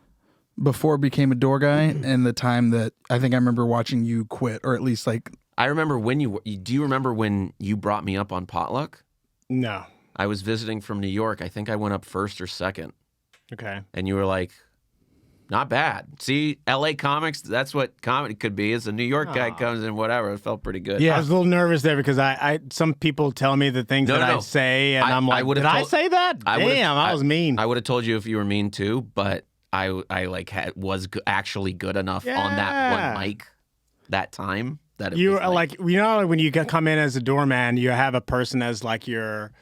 before I became a door guy, and the time that I think I remember watching you quit, or at least like I remember when do you remember when you brought me up on potluck? No. I was visiting from New York. I think I went up first or second, Okay. and you were like, not bad. See, LA comics, that's what comedy could be. Is a New York guy comes in, whatever. It felt pretty good. Yeah. I was a little nervous there because I some people tell me the things that I No. say, and I'm like, would've did I told- say that? Damn, I was mean. I would have told you if you were mean too, but I like was actually good enough on that Yeah. one mic that time that it You was are like, when you come in as a doorman, you have a person as like your,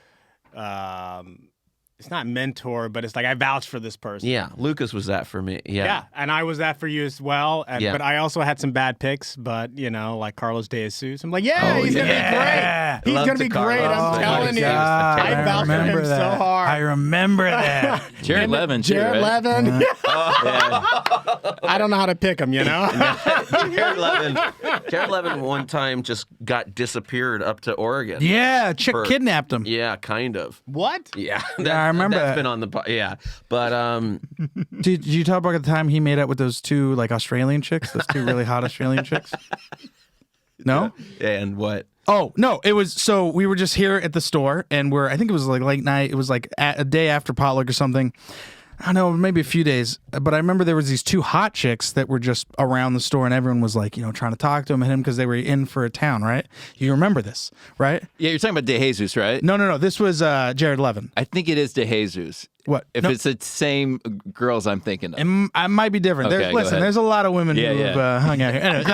it's not mentor, but it's like I vouch for this person. yeah, Lucas was that for me. Yeah, and I was that for you as well. And, Yeah. But I also had some bad picks, but like Carlos De Jesus. I'm like, he's gonna be great. He's Love gonna to be great. Carlos. I'm telling you. God, I vouched for him remember so that. hard. I remember that. Jared Levin, too, Jared right? Levin. Yeah. I don't know how to pick him, Jared Levin one time just got disappeared up to Oregon. Yeah, chick kidnapped him. Yeah, kind of. What? Yeah, I remember that's that. been on the but Did you talk about the time he made out with those two like Australian chicks? Those two really hot Australian chicks? No? and what? Oh, no. It was so we were just here at the store, and I think it was like late night. It was like a day after potluck or something. I don't know, maybe a few days. But I remember there was these two hot chicks that were just around the store, and everyone was like, trying to talk to him and him because they were in for a town, right? You remember this, right? Yeah, you're talking about De Jesus, right? No. This was Jared Levin. I think it is De Jesus. What? If No. it's the same girls I'm thinking of. I might be different. Okay, go ahead. There's a lot of women Yeah, who've yeah. hung out here. Anyway,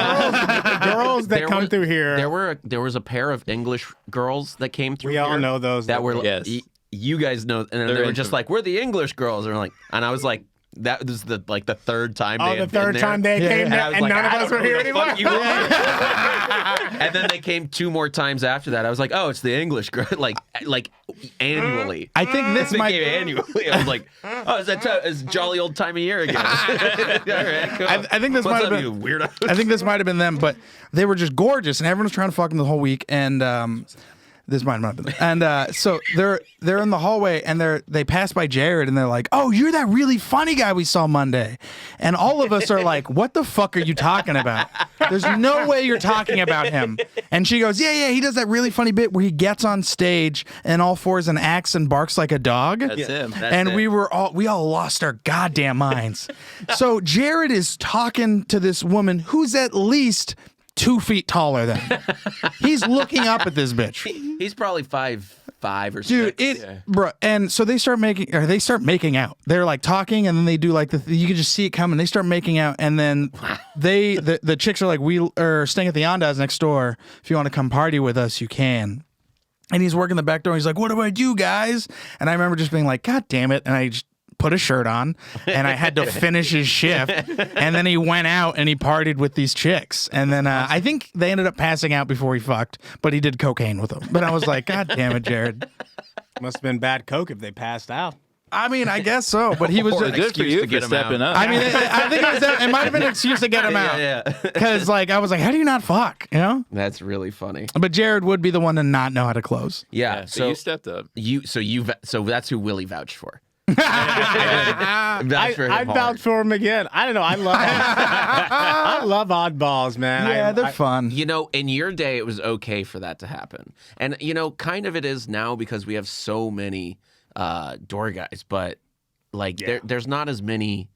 Girls that come through here. There was a pair of English girls that came through. We all here know those. that were. Yes. You guys know, and They're they were just into- like, we're the English girls, and I was like, that was the third time. Oh, they the had been third there. time they came And there, I was and like, none of I us don't were know here who the anymore. fuck you are. And then they came 2 more times after that. I was like, oh, it's the English girl, like annually. I think this They might. came annually. I was like, oh, it's jolly old time of year again. All right, cool. I think this What's might have up, been. you weirdo. I think this might have been them, but they were just gorgeous, and everyone was trying to fuck them the whole week. And This might not have been. And so they're in the hallway and they pass by Jared and they're like, "Oh, you're that really funny guy we saw Monday." And all of us are like, "What the fuck are you talking about? There's no way you're talking about him." And she goes, "Yeah, he does that really funny bit where he gets on stage and all fours and acts and barks like a dog." That's him. And we all lost our goddamn minds. So Jared is talking to this woman who's at least 2 feet taller than him. He's looking up at this bitch. He's probably 5'5" or Dude, 6. bro, and so they start making out. They're like talking, and then they do like you can just see it coming. They start making out, and then the chicks are like, "We are staying at the Andaz next door. If you want to come party with us, you can." And he's working the back door. He's like, "What do I do, guys?" And I remember just being like, "God damn it!" And I just put a shirt on, and I had to finish his shift. And then he went out and he partied with these chicks. And then I think they ended up passing out before he fucked, but he did cocaine with them. But I was like, God damn it, Jared. Must have been bad coke if they passed out. I mean, I guess so, but he was just Good for you for stepping up. I mean, I think it might have been an excuse to get him out. Yeah. Because like I was like, how do you not fuck? You know? That's really funny. But Jared would be the one to not know how to close. Yeah. So you stepped up. So that's who Willie vouched for. I'd vouch for him again. I don't know. I love oddballs, man. Yeah, they're fun. You know, in your day, it was okay for that to happen. And, you know, kind of it is now because we have so many door guys. But, like, there's not as many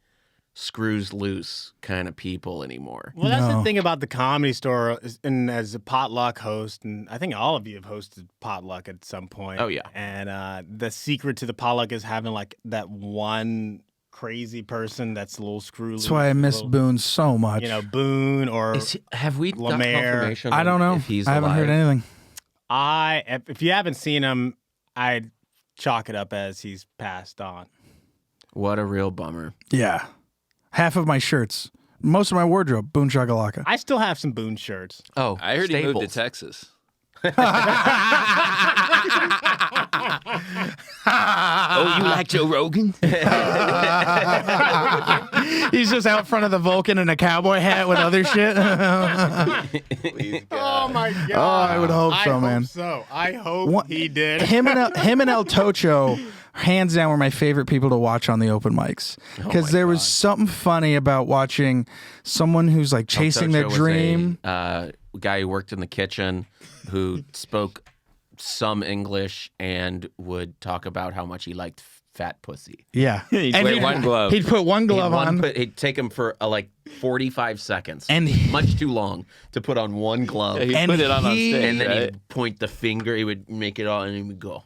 screws loose kind of people anymore. Well, that's the thing about the Comedy Store, and as a potluck host, and I think all of you have hosted potluck at some point. Oh, yeah. And the secret to the potluck is having, like, that one crazy person that's a little screw loose. That's why I miss Boone so much. You know, Boone or Have we got Lemaire. confirmation? I don't know. If he's I haven't alive? heard anything. if you haven't seen him, I'd chalk it up as he's passed on. What a real bummer. Yeah. Half of my shirts, most of my wardrobe, Boone Shakalaka. I still have some Boone shirts. Oh, I heard he moved to Staples. Texas. Oh, you like Joe Rogan? He's just out front of the Vulcan in a cowboy hat with other shit. Please, Oh God. my god! Oh, I would hope so, man. I hope he did. Him and El Tocho, hands down, were my favorite people to watch on the open mics because there was something funny about watching someone who's like chasing their Tocho was dream. a guy who worked in the kitchen who spoke some English and would talk about how much he liked fat pussy. Yeah, He'd wear one glove. He'd put one glove on. He'd take him for like 45 seconds, And much too long to put on one glove. Yeah, he And put it on he- stage, And then right? he'd point the finger. He would make it all, and he would go,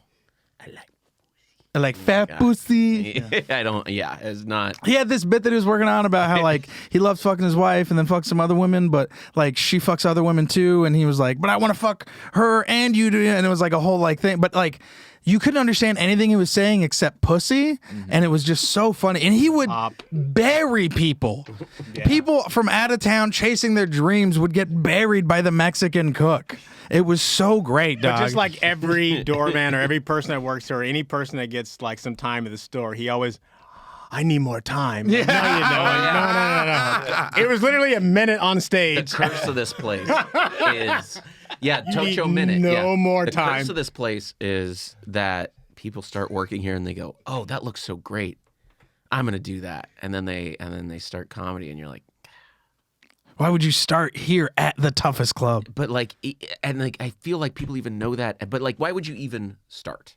"I like fat God. pussy. I don't. Yeah, it's not. He had this bit that he was working on about how like he loves fucking his wife and then fucks some other women, but like she fucks other women too, and he was like, "But I want to fuck her and you do," and it was like a whole like thing, but like you couldn't understand anything he was saying except pussy, and it was just so funny. And he would bury people. People from out of town chasing their dreams would get buried by the Mexican cook. It was so great, dog. But just like every doorman or every person that works here or any person that gets like some time at the store, he always, I need more time. Yeah. No, you don't. No. It was literally a minute on The stage. curse of this place is, Tocho need minute. no more the time. curse of this place is that people start working here and they go, "Oh, that looks so great. I'm gonna do that," and then they start comedy, and you're like, Why would you start here at the toughest club? but like, I feel like people even know that, but like, why would you even start?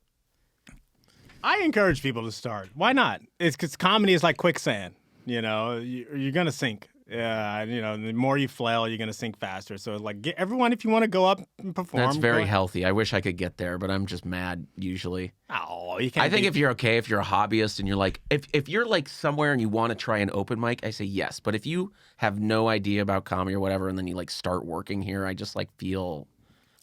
I encourage people to start. Why not? It's because comedy is like quicksand. You know, you're gonna sink. You know, the more you flail, you're gonna sink faster. So like, get everyone, if you want to go up and perform, That's very go. healthy. I wish I could get there, but I'm just mad usually. Oh, you can't. I think be- if you're okay, if you're a hobbyist and you're like, if you're like somewhere and you want to try an open mic, I say yes. But if you have no idea about comedy or whatever, and then you like start working here, I just like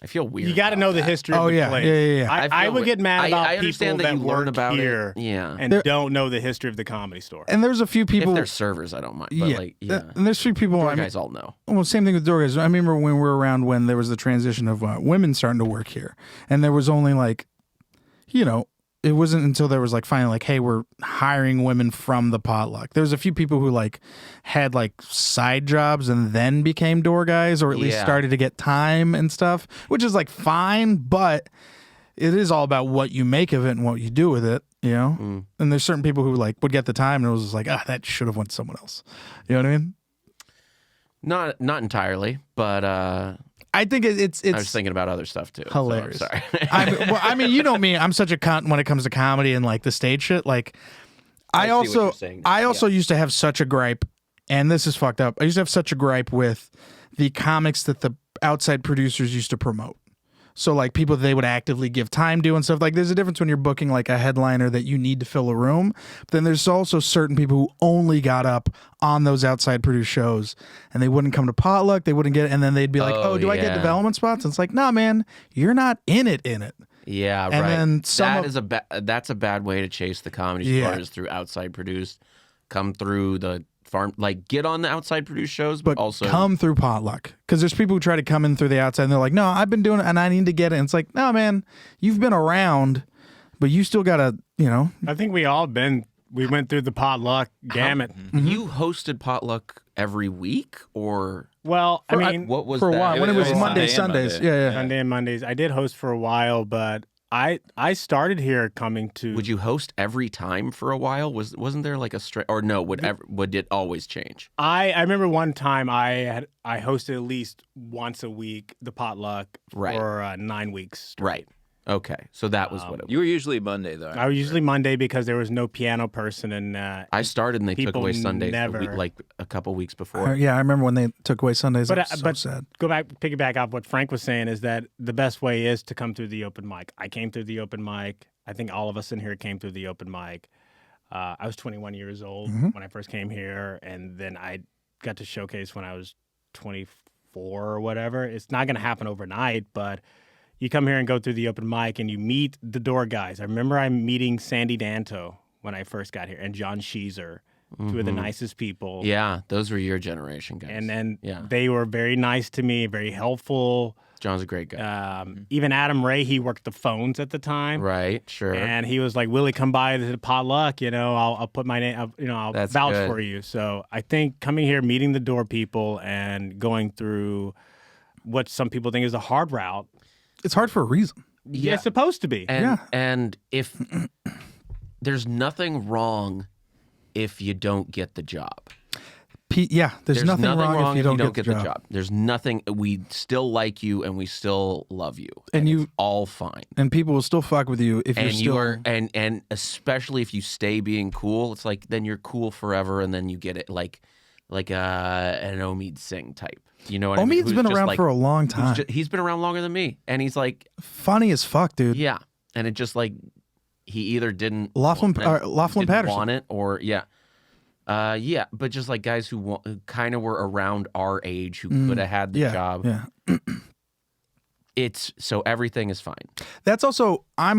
I feel weird. You got to about know the that. history Oh, of the yeah, place. yeah. I feel would get mad about I understand people that you work learn about here it. Yeah. and don't know the history of the Comedy Store. And there's a few If people. they're servers, I don't mind. But like, And there's a few people. Door I mean, guys all know. well, same thing with door guys. I remember when we were around when there was the transition of women starting to work here, and there was only like, you know, it wasn't until there was like finally like, hey, we're hiring women from the potluck. There's a few people who like had like side jobs and then became door guys, or at least started to get time and stuff, which is like fine, but it is all about what you make of it and what you do with it, you know? And there's certain people who like would get the time and it was just like, that should have went to someone else. You know what I mean? Not entirely, but I think it's I was thinking about other stuff too. hilarious. So I'm sorry. I mean, you know me, I'm such a cunt when it comes to comedy and like the stage shit. Like I see what you're also saying now. used to have such a gripe, and this is fucked up. I used to have such a gripe with the comics that the outside producers used to promote. So like people they would actively give time to and stuff. Like there's a difference when you're booking like a headliner that you need to fill a room. But then there's also certain people who only got up on those outside produced shows and they wouldn't come to potluck. They wouldn't get it. And then they'd be like, do I get development spots? And it's like, nah, man, you're not in it. Yeah, and right. Then that's a bad way to chase the comedy stars through outside produced. Come through the farm, like get on the outside produced shows, but also come through potluck. Because there's people who try to come in through the outside and they're like, no, I've been doing it and I need to get it. And it's like, no, man, you've been around, but you still gotta, you know. I think we went through the potluck gamut. You hosted potluck every week, or Well, I mean, what was for a that? while when it was was Monday, Sunday and Sundays. Monday. Yeah. Sunday and Mondays. I did host for a while, but I started here coming to. Would you host every time for a while? Wasn't there like a straight, or no? Would it always change? I remember one time I hosted at least once a week the potluck for 9 weeks. Right. Okay. So that was what it was. You were usually Monday, though. I was usually Monday because there was no piano person, and I started and they took people away Sundays never- like a couple weeks before. Yeah, I remember when they took away Sundays. But, It was so sad. piggyback off what Frank was saying is that the best way is to come through the open mic. I came through the open mic. I think all of us in here came through the open mic. I was 21 years old when I first came here, and then I got to showcase when I was 24 or whatever. It's not going to happen overnight, but you come here and go through the open mic and you meet the door guys. I remember I'm meeting Sandy Danto when I first got here, and John Sheezer, two of the nicest people. Yeah, those were your generation guys. And then they were very nice to me, very helpful. John's a great guy. Even Adam Ray, he worked the phones at the time. Right, sure. And he was like, Willie, come by to the potluck, I'll put my name, I'll That's vouch good. for you. So I think coming here, meeting the door people and going through what some people think is a hard route. It's hard for a reason. Yeah, it's supposed to be. And if there's nothing wrong if you don't get the job. There's nothing wrong if you don't get the job. There's nothing. We still like you and we still love you, And you- it's all fine. And people will still fuck with you if you're And still. you are, and especially if you stay being cool, it's like then you're cool forever, and then you get it like an Omid Singh type. You know what I mean? Omid's been around for a long time. He's been around longer than me, and he's like, Funny as fuck, dude. yeah, and it just like he either didn't Laughlin didn't Patterson. want it, or but just like guys who kind of were around our age who could have had the job. Yeah. It's so everything is fine. That's also, I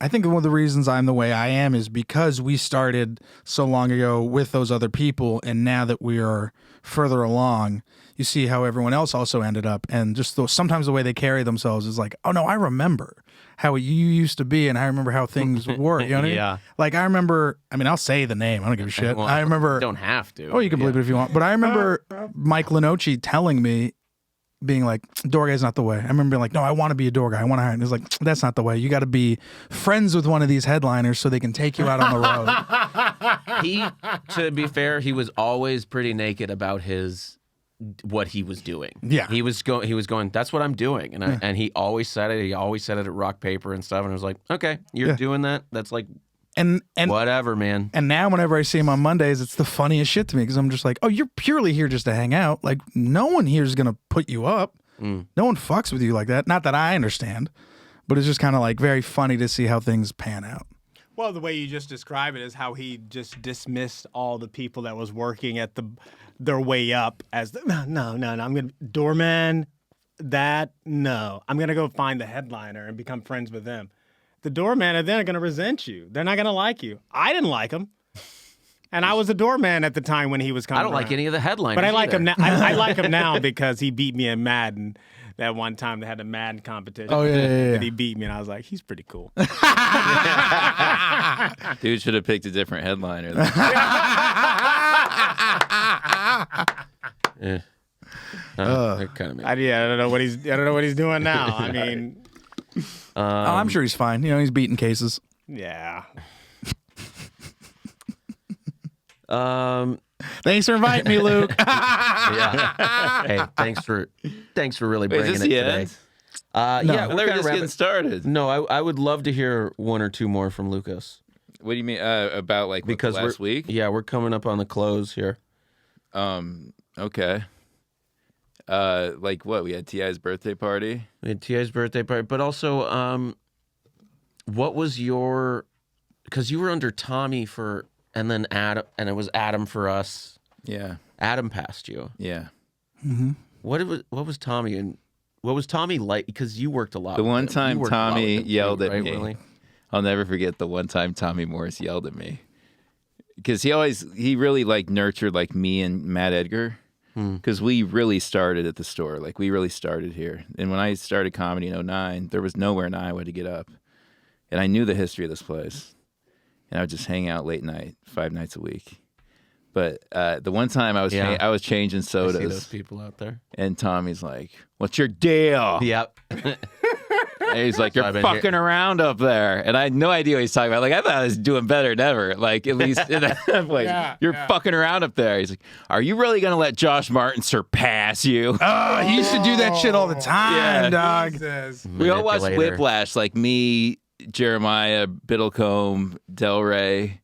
think one of the reasons I'm the way I am is because we started so long ago with those other people. And now that we are further along, you see how everyone else also ended up. And just sometimes the way they carry themselves is like, oh no, I remember how you used to be. And I remember how things were. You know what I mean? Yeah. Like I remember, I'll say the name. I don't give a shit. Well, I remember. You don't have to. Oh, you can believe it if you want. But I remember Mike Lenoci telling me, being like, door guy's not the way. I remember being like, no, I want to be a door guy. I want to hire. And he's like, that's not the way. You got to be friends with one of these headliners so they can take you out on the road. To be fair, he was always pretty naked about what he was doing. Yeah. He was going, that's what I'm doing. And he always said it. He always said it at Rock Paper and stuff. And I was like, okay, you're doing that. That's like, And whatever, man. And now whenever I see him on Mondays, it's the funniest shit to me because I'm just like, oh, you're purely here just to hang out. Like no one here is going to put you up. No one fucks with you like that. Not that I understand, but it's just kind of like very funny to see how things pan out. Well, the way you just describe it is how he just dismissed all the people that was working at their way up as no. I'm gonna doorman. I'm gonna go find the headliner and become friends with them. The doorman are then going to resent you. They're not going to like you. I didn't like him. And I was a doorman at the time when he was coming I don't like around. any of the headliners But I like either. him now. I like him now because he beat me in Madden. that one time they had a Madden competition. Oh, yeah. That he beat me, and I was like, he's pretty cool. Dude should have picked a different headliner. Yeah. That kind of makes I don't know what he's doing now. I mean, I'm sure he's fine. You know, he's beating cases. yeah. Thanks for inviting me, Luke. Yeah. Hey, thanks for really Wait, bringing is it this the today. end? Yeah, They're we're just getting started. No, I would love to hear one or two more from Lucas. What do you mean about like Because last week? Yeah, we're coming up on the close here. Okay. Like what? We had T.I.'s birthday party. We had T.I.'s birthday party, but also, what was your? Because you were under Tommy and then Adam, and it was Adam for us. Yeah. Adam passed you. Yeah. What was Tommy and what was Tommy like? Because you worked a lot. The with one him. time You worked a lot Tommy with him yelled too, at right, me. Willie? I'll never forget the one time Tommy Morris yelled at me. Because he really like nurtured like me and Matt Edgar. Because we really started at the store. Like we really started here. And when I started comedy in 2009, there was nowhere in Iowa to get up. And I knew the history of this place. And I would just hang out late night, 5 nights a week. But the one time I was changing I sodas. see those people out there. And Tommy's like, "What's your deal?" Yep. And he's like, "You're I've been fucking around up there." And I had no idea what he's talking about. Like, I thought I was doing better than ever. Like, at least in that place. You're fucking around up there. He's like, "Are you really going to let Josh Martin surpass you?" Oh, he used to do that shit all the time, dog. We all watched Manipulator. Whiplash, like me, Jeremiah, Biddlecombe, Del Rey.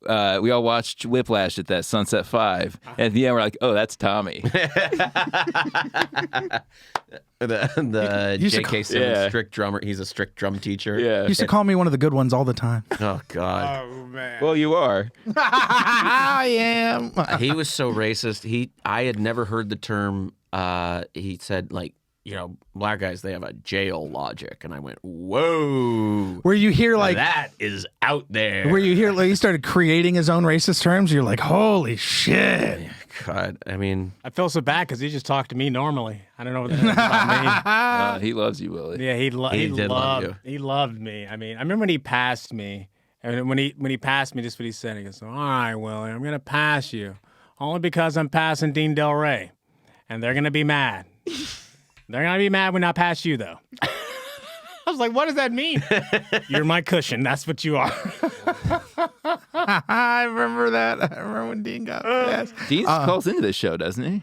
We all watched Whiplash at that Sunset 5. And at the end, we're like, oh, that's Tommy. The used to J.K. Simmons strict drummer. He's a strict drum teacher. Yeah. He used to call me one of the good ones all the time. Oh God. Oh man. Well, you are. I am. He was so racist. I had never heard the term. He said like, black guys, they have a jail logic, and I went, whoa. Where you hear like That is out there. where you hear like he started creating his own racist terms. You're like, holy shit. God, I mean, I feel so bad because he just talked to me normally. I don't know what that is about me. He loves you, Willie. Yeah, he did love you. He loved me. I mean, I remember when he passed me, and when he passed me, this is what he said. He goes, "All right, Willie, I'm gonna pass you, only because I'm passing Dean Del Rey, and they're gonna be mad. They're gonna be mad when I pass you, though." I was like, "What does that mean?" "You're my cushion. That's what you are." I remember that. I remember when Dean got passed. Dean calls into this show, doesn't he?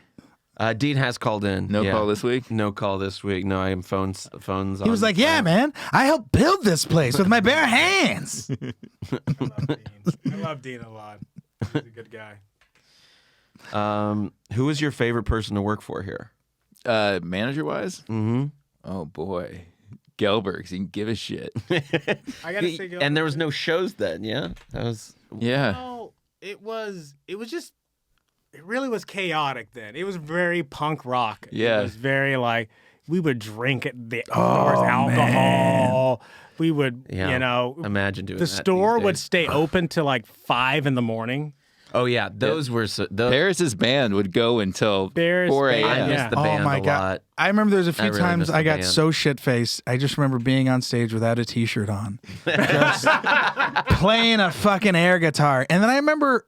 Dean has called in. No call this week? No call this week. No, I am phones on. He was like, "Yeah, man, I helped build this place with my bare hands." I love Dean a lot. He's a good guy. Who is your favorite person to work for here? Manager-wise? Mm-hmm. Oh, boy. Gelbergs, he can give a shit. I gotta say, And there was no shows then, yeah? That was... Yeah. No, it really was chaotic then. It was very punk rock. Yeah. It was very like, we would drink at the outdoors, alcohol. We would, Imagine doing the that store these would days. stay open till like 5 a.m. Oh, yeah. Those were... Paris's band would go until Paris 4 band, a.m. I missed the Oh band my a God. lot. I remember there was a few I really times missed I the got band. so shit-faced. I just remember being on stage without a t-shirt on. Just playing a fucking air guitar. And then I remember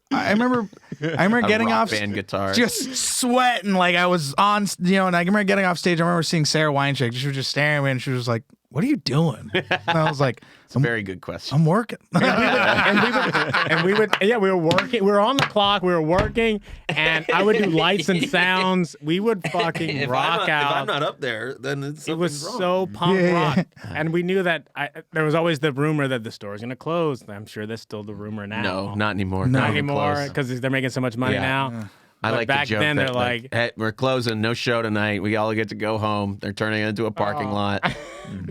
getting rock off band guitar. just sweating like I was on, and I remember getting off stage. I remember seeing Sarah Weincheck. She was just staring at me and she was like, "What are you doing?" And I was like, It's a very good question. "I'm working." we were working. We were on the clock. We were working, and I would do lights and sounds. We would fucking rock out. If I'm not up there, then it's It was something's so punk Yeah, rock, yeah. and we knew that there was always the rumor that the store's gonna close. I'm sure that's still the rumor now. No, not anymore. No. not even anymore close. because they're making so much money Yeah. now. I But like back the joke then, that, they're like, hey, we're closing, no show tonight. We all get to go home. They're turning it into a parking lot.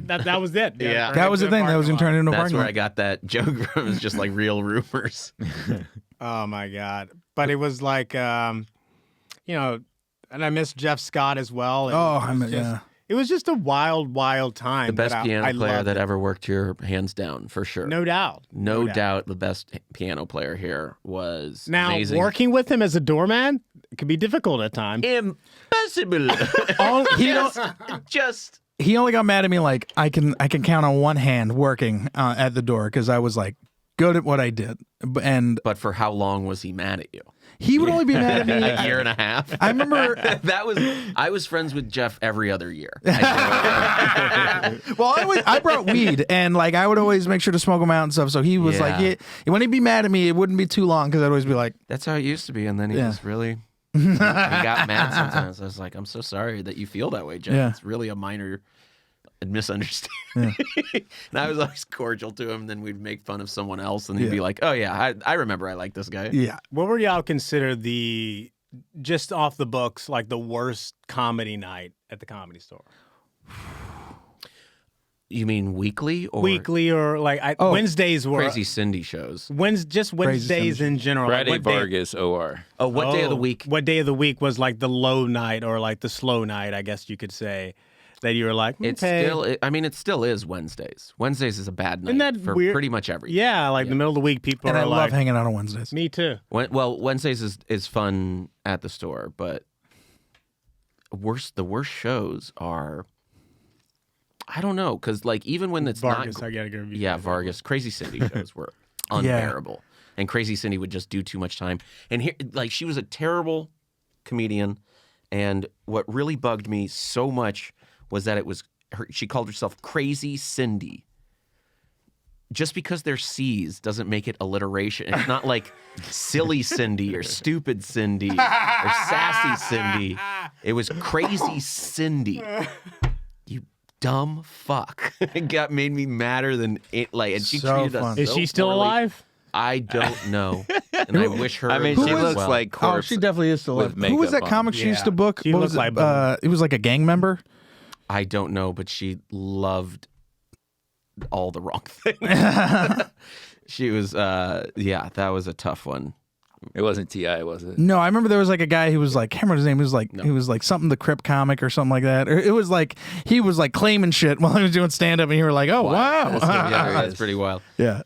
that was it. Yeah. That was the thing. That was going to turn into a That's parking where lot. I got that joke from. It's just like real rumors. Oh my god! But it was like, and I miss Jeff Scott as well. Oh, It was just a wild, wild time. The best piano player loved that it. ever worked here, hands down, for sure. No doubt. No doubt the best piano player here was Now, amazing. working with him as a doorman, it could be difficult at times. Impossible. He only got mad at me like I can count on one hand working at the door because I was like good at what I did. But for how long was he mad at you? He would only be mad at me A year and a half. I remember I was friends with Jeff every other year. well, I brought weed and like I would always make sure to smoke them out and stuff. So he was like, when he'd be mad at me, it wouldn't be too long because I'd always be like, that's how it used to be. And then he was really, he got mad sometimes. I was like, I'm so sorry that you feel that way, Jeff. Yeah. It's really a minor misunderstanding. And I was always cordial to him. Then we'd make fun of someone else and he'd be like, oh yeah, I remember I like this guy. yeah. What were y'all consider just off the books, like the worst comedy night at the Comedy Store? You mean weekly or Weekly or like Wednesdays were Crazy Cindy shows? Wednesdays in general. Friday Like, what day- Vargas, OR. Oh, what day of the week? What day of the week was like the low night or like the slow night, I guess you could say, that you were like, okay. It still is Wednesdays. Wednesdays is a bad night Isn't that for weird? pretty much everything. Yeah, like the middle of the week, people And are I like, love hanging out on Wednesdays. me too. Wednesdays is fun at the store, but the worst shows are, I don't know, because like even when it's Vargas, not, I gotta go. Vargas, Crazy Cindy shows were unbearable, and Crazy Cindy would just do too much time. And here, like she was a terrible comedian, and what really bugged me so much was that it was her. She called herself Crazy Cindy. Just because they're C's doesn't make it alliteration. It's not like Silly Cindy or Stupid Cindy or Sassy Cindy. It was Crazy Cindy. You dumb fuck. It made me madder than it. Like, and she So treated fun. us. Is so she still poorly. alive? I don't know, and I wish her. I mean, as she looks well. like Oh, corpse. she definitely is still with alive. Who was that makeup comic she used to book? She What looked was like it? It was like a gang member. I don't know, but she loved all the wrong things. She was, that was a tough one. It wasn't T.I., was it? No, I remember there was like a guy who was like, I can't remember his name. He was like something the Crip comic or something like that. Or it was like he was like claiming shit while he was doing stand up, and you were like, oh wow, Yeah, that's pretty wild. yeah.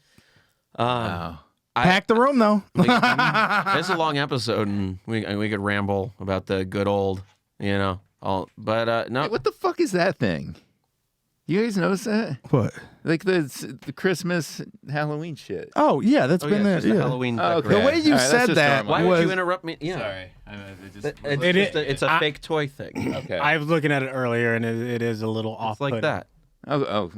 Wow. Pack the room though. It's a long episode, and we could ramble about the good old, no. No. Hey, what the fuck is that thing? You guys notice that? What? Like the Christmas Halloween shit. Oh yeah, that's Oh, been yeah, there. it's just Yeah. a Halloween. Oh, okay. decoration. The way you All right, that's said just that Why normal. would was you interrupt me? Yeah. Sorry. It's a fake toy thing. Okay. I was looking at it earlier, and it is a little off. It's like that. Oh.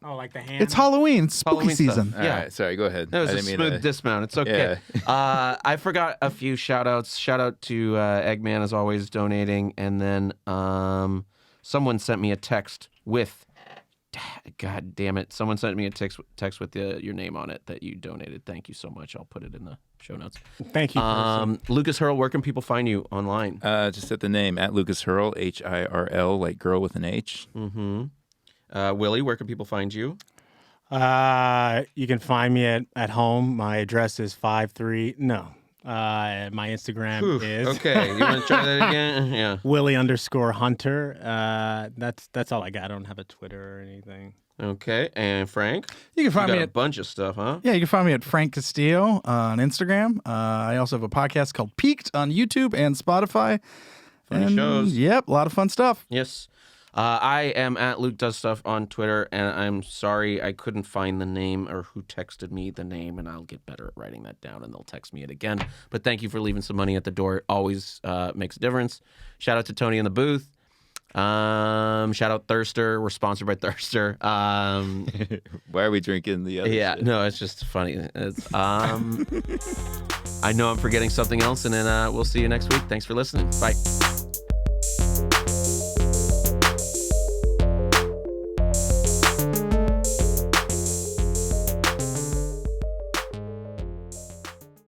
Oh, like the hand. it's Halloween, it's spooky Halloween stuff. season. All Yeah. right, sorry, go ahead. That was I a didn't mean smooth to- dismount. It's okay. I forgot a few shout outs. Shout out to Eggman, as always, donating. And then someone sent me a text with, God damn it. Someone sent me a text with your name on it that you donated. Thank you so much. I'll put it in the show notes. Thank you. person. Lucas Hurl, where can people find you online? Just at the name, at Lucas Hurl, Hirl, like girl with an H. Willie, where can people find you? You can find me at home. My address is 53. No. My Instagram is Okay, you want to try that again? Yeah. Willie_Hunter. That's all I got. I don't have a Twitter or anything. Okay, and Frank? You can find got me a at bunch of stuff, huh? Yeah, you can find me at Frank Castillo on Instagram. I also have a podcast called Peaked on YouTube and Spotify. Funny shows. Yep, a lot of fun stuff. Yes. I am at Luke Does Stuff on Twitter, and I'm sorry I couldn't find the name or who texted me the name, and I'll get better at writing that down, and they'll text me it again. But thank you for leaving some money at the door. It always makes a difference. Shout out to Tony in the booth. Shout out Thirster. We're sponsored by Thirster. Why are we drinking the other Yeah, shit? no, it's just funny. I know I'm forgetting something else, and then we'll see you next week. Thanks for listening. Bye.